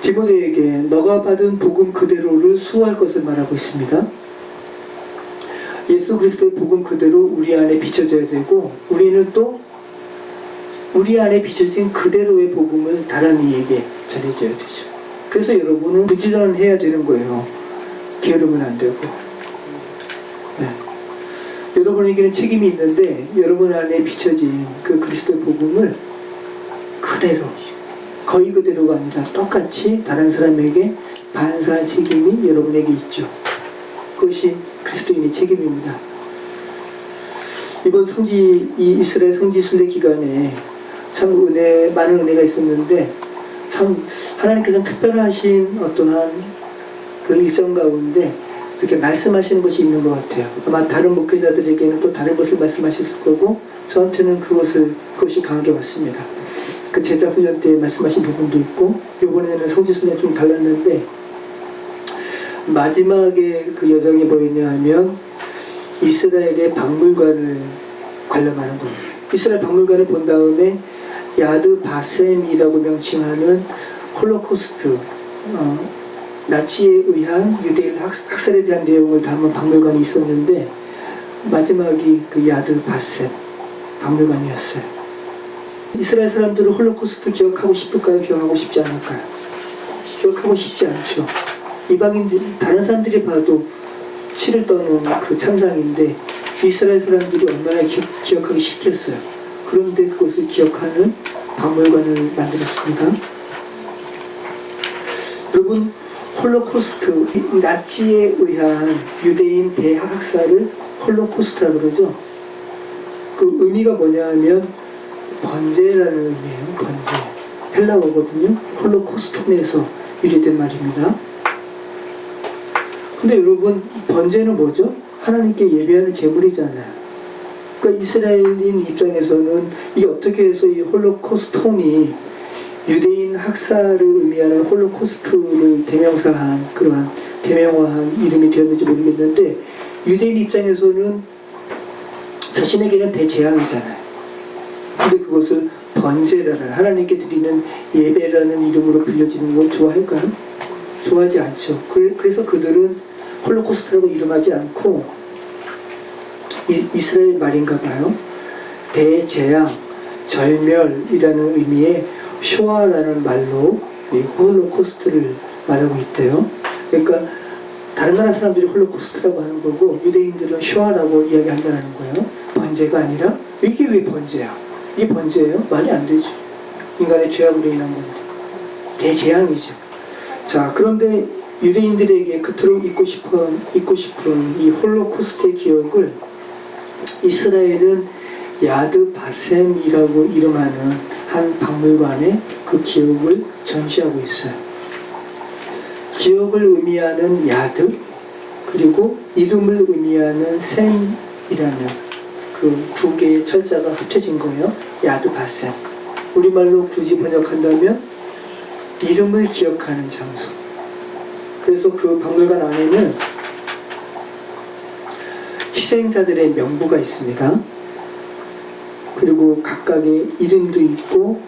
Speaker 1: 디모데에게 너가 받은 복음 그대로를 수호할 것을 말하고 있습니다. 예수 그리스도의 복음 그대로 우리 안에 비춰져야 되고 우리는 또 우리 안에 비춰진 그대로의 복음을 다른 이에게 전해줘야 되죠. 그래서 여러분은 부지런해야 되는 거예요. 게으르면 안 되고. 네. 여러분에게는 책임이 있는데 여러분 안에 비춰진 그 그리스도의 복음을 그대로 거의 그대로가 아니라 똑같이 다른 사람에게 반사할 책임이 여러분에게 있죠. 그것이 그리스도인의 책임입니다. 이번 이스라엘 성지 순례 기간에 참 많은 은혜가 있었는데 참 하나님께서 특별하신 어떠한 그런 일정 가운데 이렇게 말씀하시는 것이 있는 것 같아요. 아마 다른 목회자들에게는 또 다른 것을 말씀하셨을 거고 저한테는 그것이 강하게 왔습니다. 그 제자 훈련 때 말씀하신 부분도 있고 이번에는 성지순례 좀 달랐는데 마지막에 그 여정이 뭐였냐 하면 이스라엘의 박물관을 관람하는 거였어요. 이스라엘 박물관을 본 다음에 야드 바셈이라고 명칭하는 홀로코스트 나치에 의한 유대인 학살에 대한 내용을 담은 박물관이 있었는데 마지막이 그 야드 바셈 박물관이었어요. 이스라엘 사람들은 홀로코스트 기억하고 싶을까요? 기억하고 싶지 않을까요? 기억하고 싶지 않죠. 이방인들, 다른 사람들이 봐도 치를 떠는 그 참상인데 이스라엘 사람들이 얼마나 기억하기 싫겠어요. 그런데 그것을 기억하는 박물관을 만들었습니다. 여러분, 홀로코스트, 나치에 의한 유대인 대학살을 홀로코스트라고 그러죠. 그 의미가 뭐냐 하면 번제라는 의미예요. 번제. 헬라어거든요. 홀로코스톤에서 유래된 말입니다. 근데 여러분 번제는 뭐죠? 하나님께 예배하는 제물이잖아요. 그러니까 이스라엘인 입장에서는 이게 어떻게 해서 이 홀로코스톤이 유대인 학살을 의미하는 홀로코스트를 대명사한 그러한 대명화한 이름이 되었는지 모르겠는데 유대인 입장에서는 자신에게는 대재앙이잖아요. 근데 그것을 번제라는 하나님께 드리는 예배라는 이름으로 불려지는 걸 좋아할까요? 좋아하지 않죠. 그래서 그들은 홀로코스트라고 이름하지 않고 이스라엘 말인가 봐요. 대재앙, 절멸이라는 의미의 쇼아라는 말로 이 홀로코스트를 말하고 있대요. 그러니까 다른 나라 사람들이 홀로코스트라고 하는 거고 유대인들은 쇼아라고 이야기한다는 거예요. 번제가 아니라 이게 왜 번제야? 이게 번제예요? 말이 안 되죠. 인간의 죄악으로 인한 건데 대재앙이죠. 자, 그런데 유대인들에게 그토록 잊고 싶은 이 홀로코스트의 기억을 이스라엘은 야드 바셈이라고 이름하는 한 박물관에 그 기억을 전시하고 있어요. 기억을 의미하는 야드, 그리고 이름을 의미하는 셈이라는 그 두 개의 철자가 합쳐진 거예요. 야드 바셈. 우리말로 굳이 번역한다면 이름을 기억하는 장소. 그래서 그 박물관 안에는 희생자들의 명부가 있습니다. 그리고 각각의 이름도 있고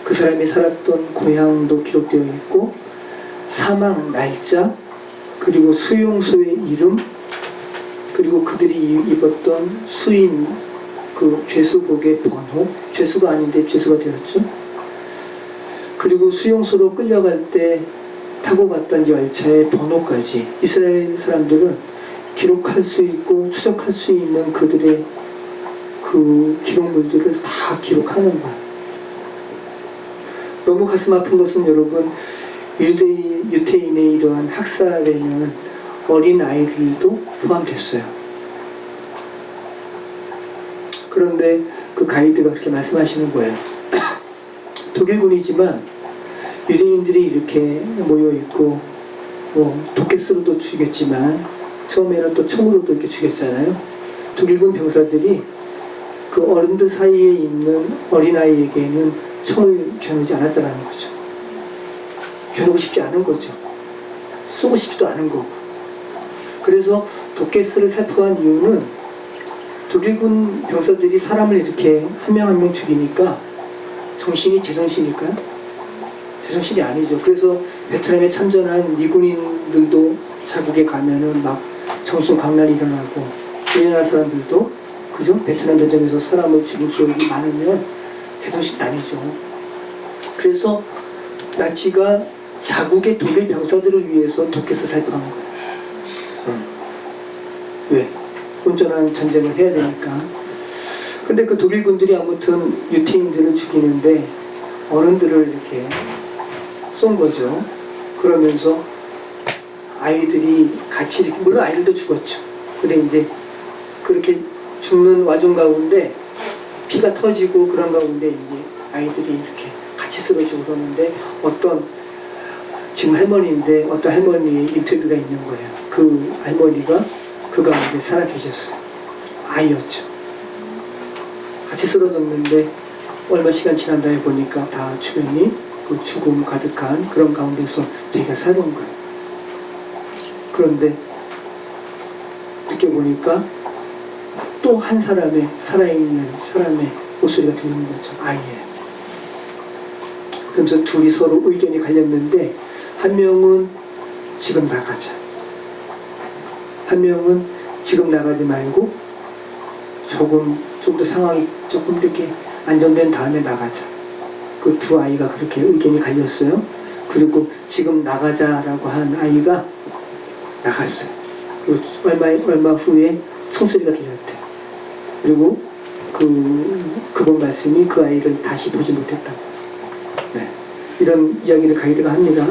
Speaker 1: 그 사람이 살았던 고향도 기록되어 있고 사망 날짜, 그리고 수용소의 이름, 그리고 그들이 입었던 수인 그 죄수복의 번호, 죄수가 아닌데 죄수가 되었죠. 그리고 수용소로 끌려갈 때 타고 갔던 열차의 번호까지 이스라엘 사람들은 기록할 수 있고 추적할 수 있는 그들의 그 기록물들을 다 기록하는 거예요. 너무 가슴 아픈 것은 여러분, 유태인의 이러한 학살에는 어린 아이들도 포함됐어요. 그런데 그 가이드가 그렇게 말씀하시는 거예요. 독일군이지만 유대인들이 이렇게 모여있고 도끼스로도 죽였지만 처음에는 또 총으로도 이렇게 죽였잖아요. 독일군 병사들이 그 어른들 사이에 있는 어린아이에게는 총을 겨누지 않았다는 거죠. 겨누고 싶지 않은 거죠. 쏘고 싶지도 않은 거고. 그래서 도끼스를 살포한 이유는 독일군 병사들이 사람을 이렇게 한 명 한 명 죽이니까 정신이 제정신일까요? 제정신이 아니죠. 그래서 베트남에 참전한 미군인들도 자국에 가면은 막 정신광란이 일어나고 우리나라 사람들도 그죠? 베트남 전쟁에서 사람을 죽인 기억이 많으면 제정신이 아니죠. 그래서 나치가 자국의 독일 병사들을 위해서 도끼에서 살포한 거예요. 왜? 온전한 전쟁을 해야 되니까. 근데 그 독일군들이 아무튼 유태인들을 죽이는데 어른들을 이렇게 쏜 거죠. 그러면서 아이들이 같이 이렇게, 물론 아이들도 죽었죠. 근데 이제 그렇게 죽는 와중 가운데 피가 터지고 그런 가운데 이제 아이들이 이렇게 같이 쓰러지고 그러는데 어떤 지금 할머니인데 어떤 할머니 인터뷰가 있는 거예요. 그 할머니가 그 가운데 살아 계셨어요. 아이였죠. 같이 쓰러졌는데 얼마 시간 지난 다음에 보니까 다 주변이 그 죽음 가득한 그런 가운데서 자기가 살아온 거예요. 그런데 느껴보니까 또 한 사람의 살아있는 사람의 목소리가 들리는 거죠. 아이예요. 그러면서 둘이 서로 의견이 갈렸는데 한 명은 지금 나가자. 한 명은 지금 나가지 말고 좀 더 상황이 조금 이렇게 안정된 다음에 나가자. 그 두 아이가 그렇게 의견이 갈렸어요. 그리고 지금 나가자라고 한 아이가 나갔어요. 그리고 얼마 후에 총소리가 들렸대요. 그리고 그분 말씀이 그 아이를 다시 보지 못했다고. 네. 이런 이야기를 가이드가 합니다.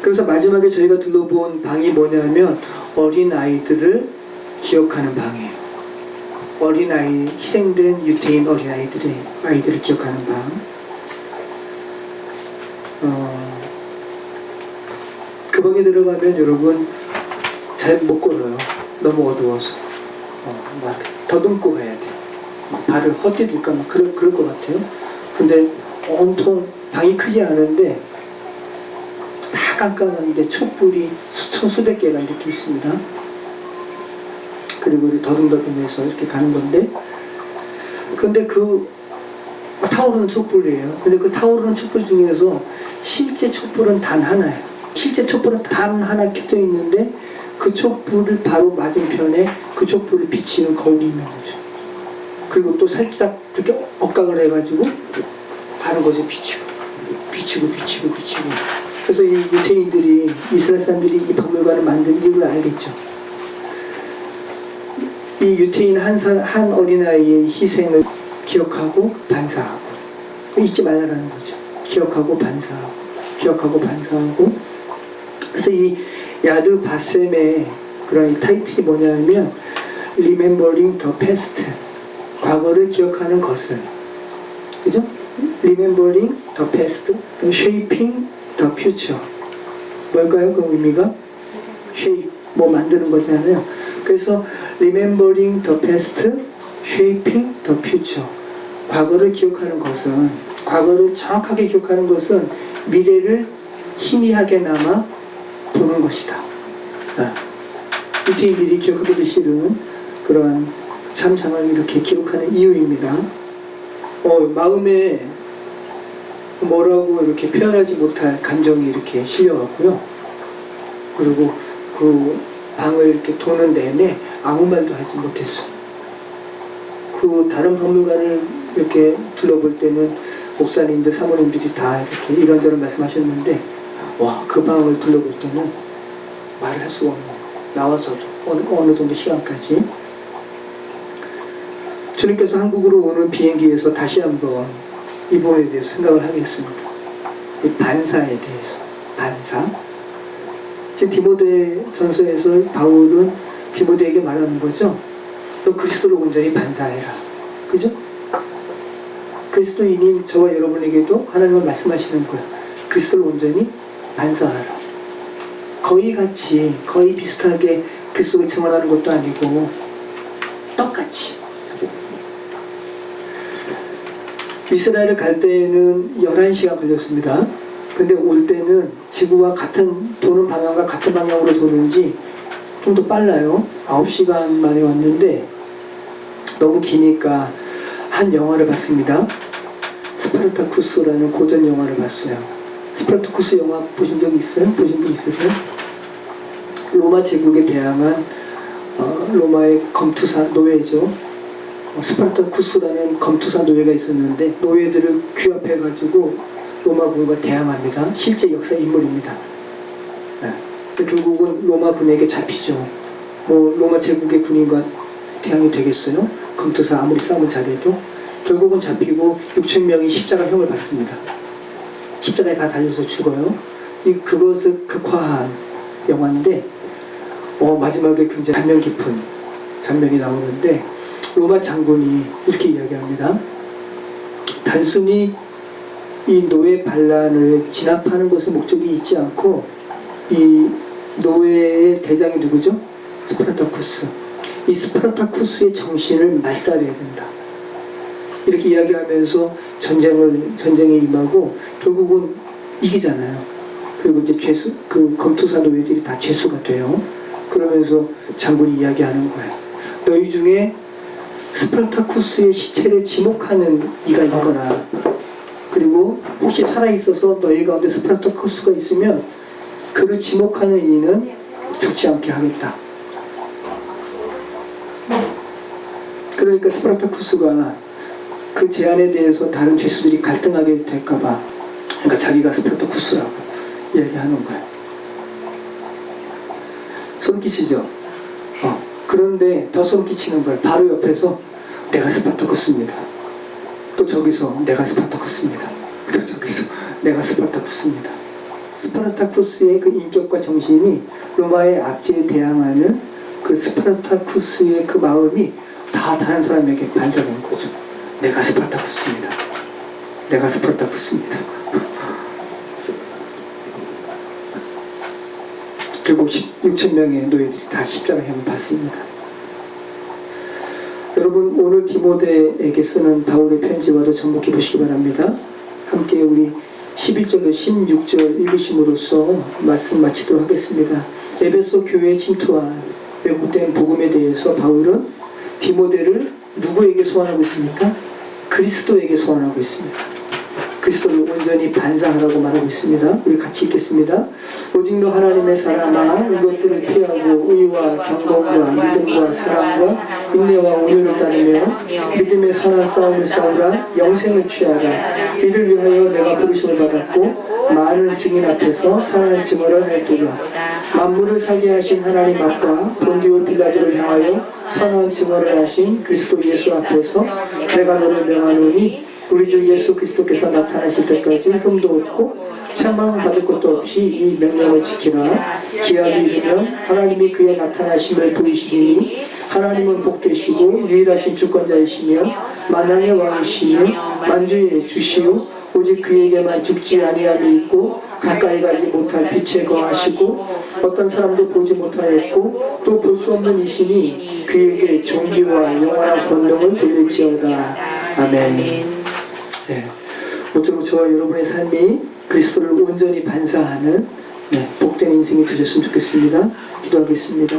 Speaker 1: 그래서 마지막에 저희가 둘러본 방이 뭐냐면 어린 아이들을 기억하는 방이에요. 어린아이, 희생된 유태인 아이들을 기억하는 방. 그 방에 들어가면 여러분 잘 못 걸어요. 너무 어두워서. 막 더듬고 가야 돼. 막 발을 헛디딜까 막 그럴 것 같아요. 근데 온통 방이 크지 않은데 다 깜깜한데 촛불이 수천 수백 개가 이렇게 있습니다. 그리고 더듬더듬해서 이렇게 가는 건데, 근데 그 타오르는 촛불이에요. 근데 그 타오르는 촛불 중에서 실제 촛불은 단 하나예요. 실제 촛불은 단 하나 켜져 있는데 그 촛불을 바로 맞은편에 그 촛불을 비치는 거울이 있는 거죠. 그리고 또 살짝 이렇게 억각을 해가지고 다른 곳에 비치고 그래서 이 유태인들이 이스라엘 사람들이 이 박물관을 만든 이유를 알겠죠. 이 유태인 한 어린아이의 희생을 기억하고 반사하고 잊지 말라는 거죠. 기억하고 반사하고 기억하고 반사하고. 그래서 이 야드 바셈의 그런 타이틀이 뭐냐면 Remembering the Past, 과거를 기억하는 것은, 그죠? Remembering the Past, Shaping the Future. 뭘까요? 그 의미가? Shape, 뭐 만드는 거잖아요. 그래서 Remembering the Past, Shaping the Future. 과거를 기억하는 것은, 과거를 정확하게 기억하는 것은 미래를 희미하게나마 보는 것이다. 유태인들이 기억하기도 싫은 그러한 참 상황을 이렇게 기록하는 이유입니다. 마음에 뭐라고 이렇게 표현하지 못할 감정이 이렇게 실려왔고요. 그리고 그 방을 이렇게 도는 내내 아무 말도 하지 못했어요. 그 다른 박물관을 이렇게 둘러볼 때는 목사님들, 사모님들이 다 이렇게 이런저런 말씀하셨는데, 와, 그 방을 둘러볼 때는 말을 할 수가 없는 거예요. 나와서도 어느 정도 시간까지. 주님께서 한국으로 오는 비행기에서 다시 한번 이 부분에 대해서 생각을 하겠습니다. 이 반사에 대해서. 반사. 지금 디모데 전서에서 바울은 디모데에게 말하는 거죠. 너 그리스도를 온전히 반사해라. 그죠? 그리스도인인 저와 여러분에게도 하나님은 말씀하시는 거예요. 그리스도를 온전히 반사하라. 거의 같이, 거의 비슷하게 그리스도를 증언하는 것도 아니고 똑같이. 이스라엘을 갈 때에는 11시간 걸렸습니다. 근데 올 때는 지구와 같은, 도는 방향과 같은 방향으로 도는지 좀 더 빨라요. 9시간 만에 왔는데 너무 기니까 한 영화를 봤습니다. 스파르타쿠스라는 고전 영화를 봤어요. 스파르타쿠스 영화 보신 적 있어요? 보신 분 있으세요? 로마 제국에 대항한 로마의 검투사 노예죠. 스파르타쿠스라는 검투사 노예가 있었는데 노예들을 규합해가지고 로마군과 대항합니다. 실제 역사 인물입니다. 결국은 로마군에게 잡히죠. 뭐 로마 제국의 군인과 대항이 되겠어요? 검투사 아무리 싸움을 잘해도. 결국은 잡히고 6,000명이 십자가형을 받습니다. 십자가에 다 달려서 죽어요. 그것을 극화한 영화인데 마지막에 굉장히 감명 깊은 장면이 나오는데 로마 장군이 이렇게 이야기합니다. 단순히 이 노예 반란을 진압하는 것에 목적이 있지 않고 이 노예의 대장이 누구죠? 스파르타쿠스. 이 스파르타쿠스의 정신을 말살해야 된다. 이렇게 이야기하면서 전쟁에 임하고 결국은 이기잖아요. 그리고 이제 그 검투사 노예들이 다 죄수가 돼요. 그러면서 장군이 이야기하는 거예요. 너희 중에 스파르타쿠스의 시체를 지목하는 이가 있거나, 그리고 혹시 살아있어서 너희 가운데 스파르타쿠스가 있으면 그를 지목하는 이는 죽지 않게 하겠다. 그러니까 스파르타쿠스가 그 제안에 대해서 다른 죄수들이 갈등하게 될까봐, 그러니까 자기가 스파르타쿠스라고 이야기하는 거예요. 소름 끼치죠? 그런데 더 소름 끼치는 거예요. 바로 옆에서 내가 스파르타쿠스입니다. 또 저기서 내가 스파르타쿠스입니다. 또 저기서 내가 스파르타쿠스입니다. 스파르타쿠스의 그 인격과 정신이 로마의 압제에 대항하는 그 스파르타쿠스의 그 마음이 다 다른 사람에게 반사된 거죠. 내가 스파르타쿠스입니다. 내가 스파르타쿠스입니다. 결국 6,000명의 노예들이 다 십자가형을 받습니다. 여러분, 오늘 디모데에게 쓰는 바울의 편지와도 접목해 보시기 바랍니다. 함께 우리 11절과 16절 읽으심으로써 말씀 마치도록 하겠습니다. 에베소 교회에 침투한 왜곡된 복음에 대해서 바울은 디모데를 누구에게 소환하고 있습니까? 그리스도에게 소환하고 있습니다. 그리스도를 온전히 반사하라고 말하고 있습니다. 우리 같이 읽겠습니다. 오직 너 하나님의 사람아, 이것들을 피하고 의와 경건과 믿음과 사랑과 인내와 온유를 따르며 믿음의 선한 싸움을 싸우라. 영생을 취하라. 이를 위하여 내가 부르심을 받았고 많은 증인 앞에서 선한 증언을 할도다. 만물을 살게 하신 하나님 앞과 본디오 빌라도를 향하여 선한 증언을 하신 그리스도 예수 앞에서 내가 너를 명하노니 우리 주 예수 그리스도께서 나타나실 때까지 흠도 없고 책망받을 것도 없이 이 명령을 지키라. 기한이 이르면 하나님이 그의 나타나심을 보이시니 하나님은 복되시고 유일하신 주권자이시며 만왕의 왕이시며 만주의 주시오. 오직 그에게만 죽지 아니함이 있고 가까이 가지 못할 빛에 거하시고 어떤 사람도 보지 못하였고 또 볼 수 없는 이시니 그에게 존귀와 영원한 권능을 돌릴지어다. 아멘. 네. 모쪼록 저와 여러분의 삶이 그리스도를 온전히 반사하는 복된 인생이 되셨으면 좋겠습니다. 기도하겠습니다.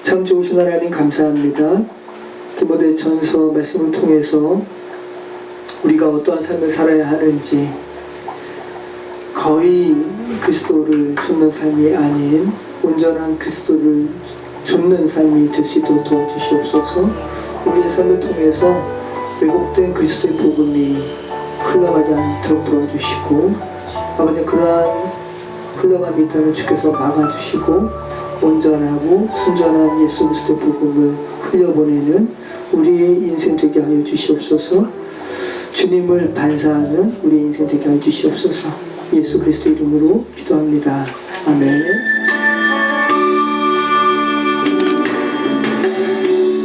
Speaker 1: 참 좋으신 하나님 감사합니다. 디모데 전서 말씀을 통해서 우리가 어떠한 삶을 살아야 하는지 거의 그리스도를 쫓는 삶이 아닌 온전한 그리스도를 쫓는 삶이 될 수 있도록 도와주시옵소서. 우리의 삶을 통해서 왜곡된 그리스도의 복음이 흘러가지 않도록 도와주시고 아버지 그러한 흘러감이 있다면 주께서 막아주시고 온전하고 순전한 예수 그리스도의 복음을 흘려보내는 우리의 인생 되게 하여 주시옵소서. 주님을 반사하는 우리의 인생 되게 하여 주시옵소서. 예수 그리스도 이름으로 기도합니다. 아멘.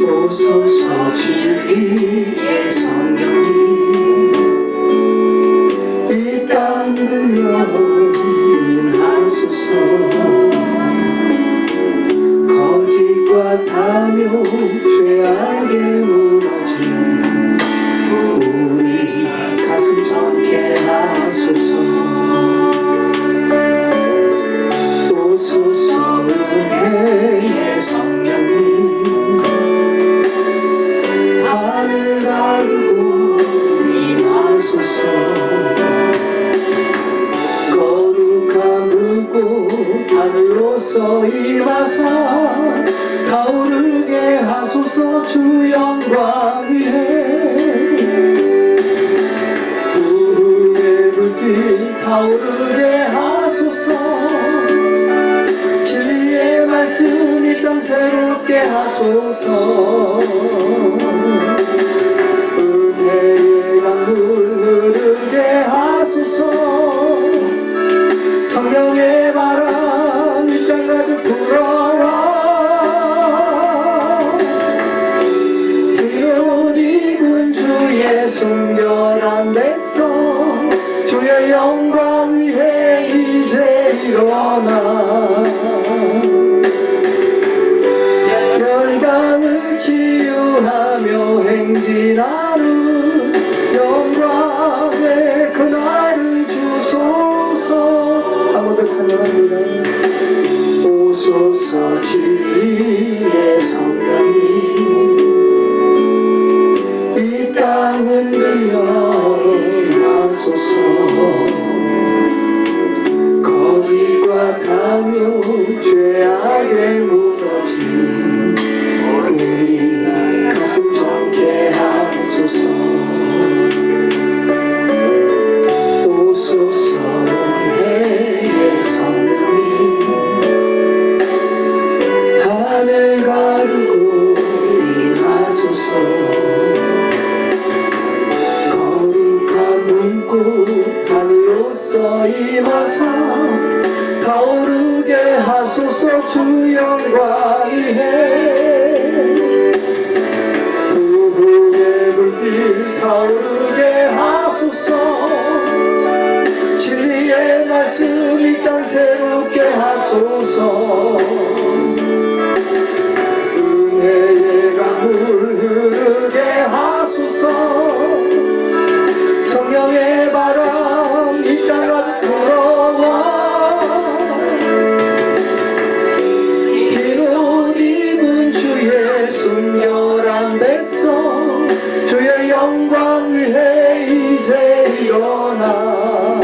Speaker 1: 오소서 진리의 성령이 이 땅 들려 임하소서. 거짓과 탐욕 죄악에 무너진 우리 가슴 정케 하소서. 오소서 은혜의 성령이 하늘 가르고 임하소서. 거룩한 불꽃 하늘로서 임하사 타오르게 하소서. 주 영광 위에 불의 불빛 타오르게 하소서. 진리의 말씀 이 땅 새롭게 하소서. 은혜의 강물 흐르게 하소서. 성령의 바람 이 땅 가득 불어와 흰옷 입은 주의 순결한 백성 주의 영광 위에 이제 일어나 열방을 치유하며 행진하는 영광의 그날을 주소서. 한 번 더 찬양합니다. 오소서 진리의 성령이 이 땅은 들려 임하소서. 거짓과 탐욕 죄악에 무너진 우리 가슴 정케 하소서. 오소서 은혜의 성령이 하늘 가르고 임하소서. 거룩한 문꽃 하늘로서 임하사 타오르게 하소서. 주 영광 위에 부흥의 불빛 타오르게 하소서. 진리의 말씀 이 땅 새롭게 하소서. 은혜의 강물 흐르게 하소서. 성령의 바람 이 땅 가득 불어와 흰옷 입은 주의 순결한 백성 주의 영광 위에 이제 일어나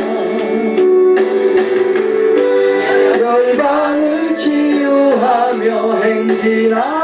Speaker 1: 열방을 치유하며 행진하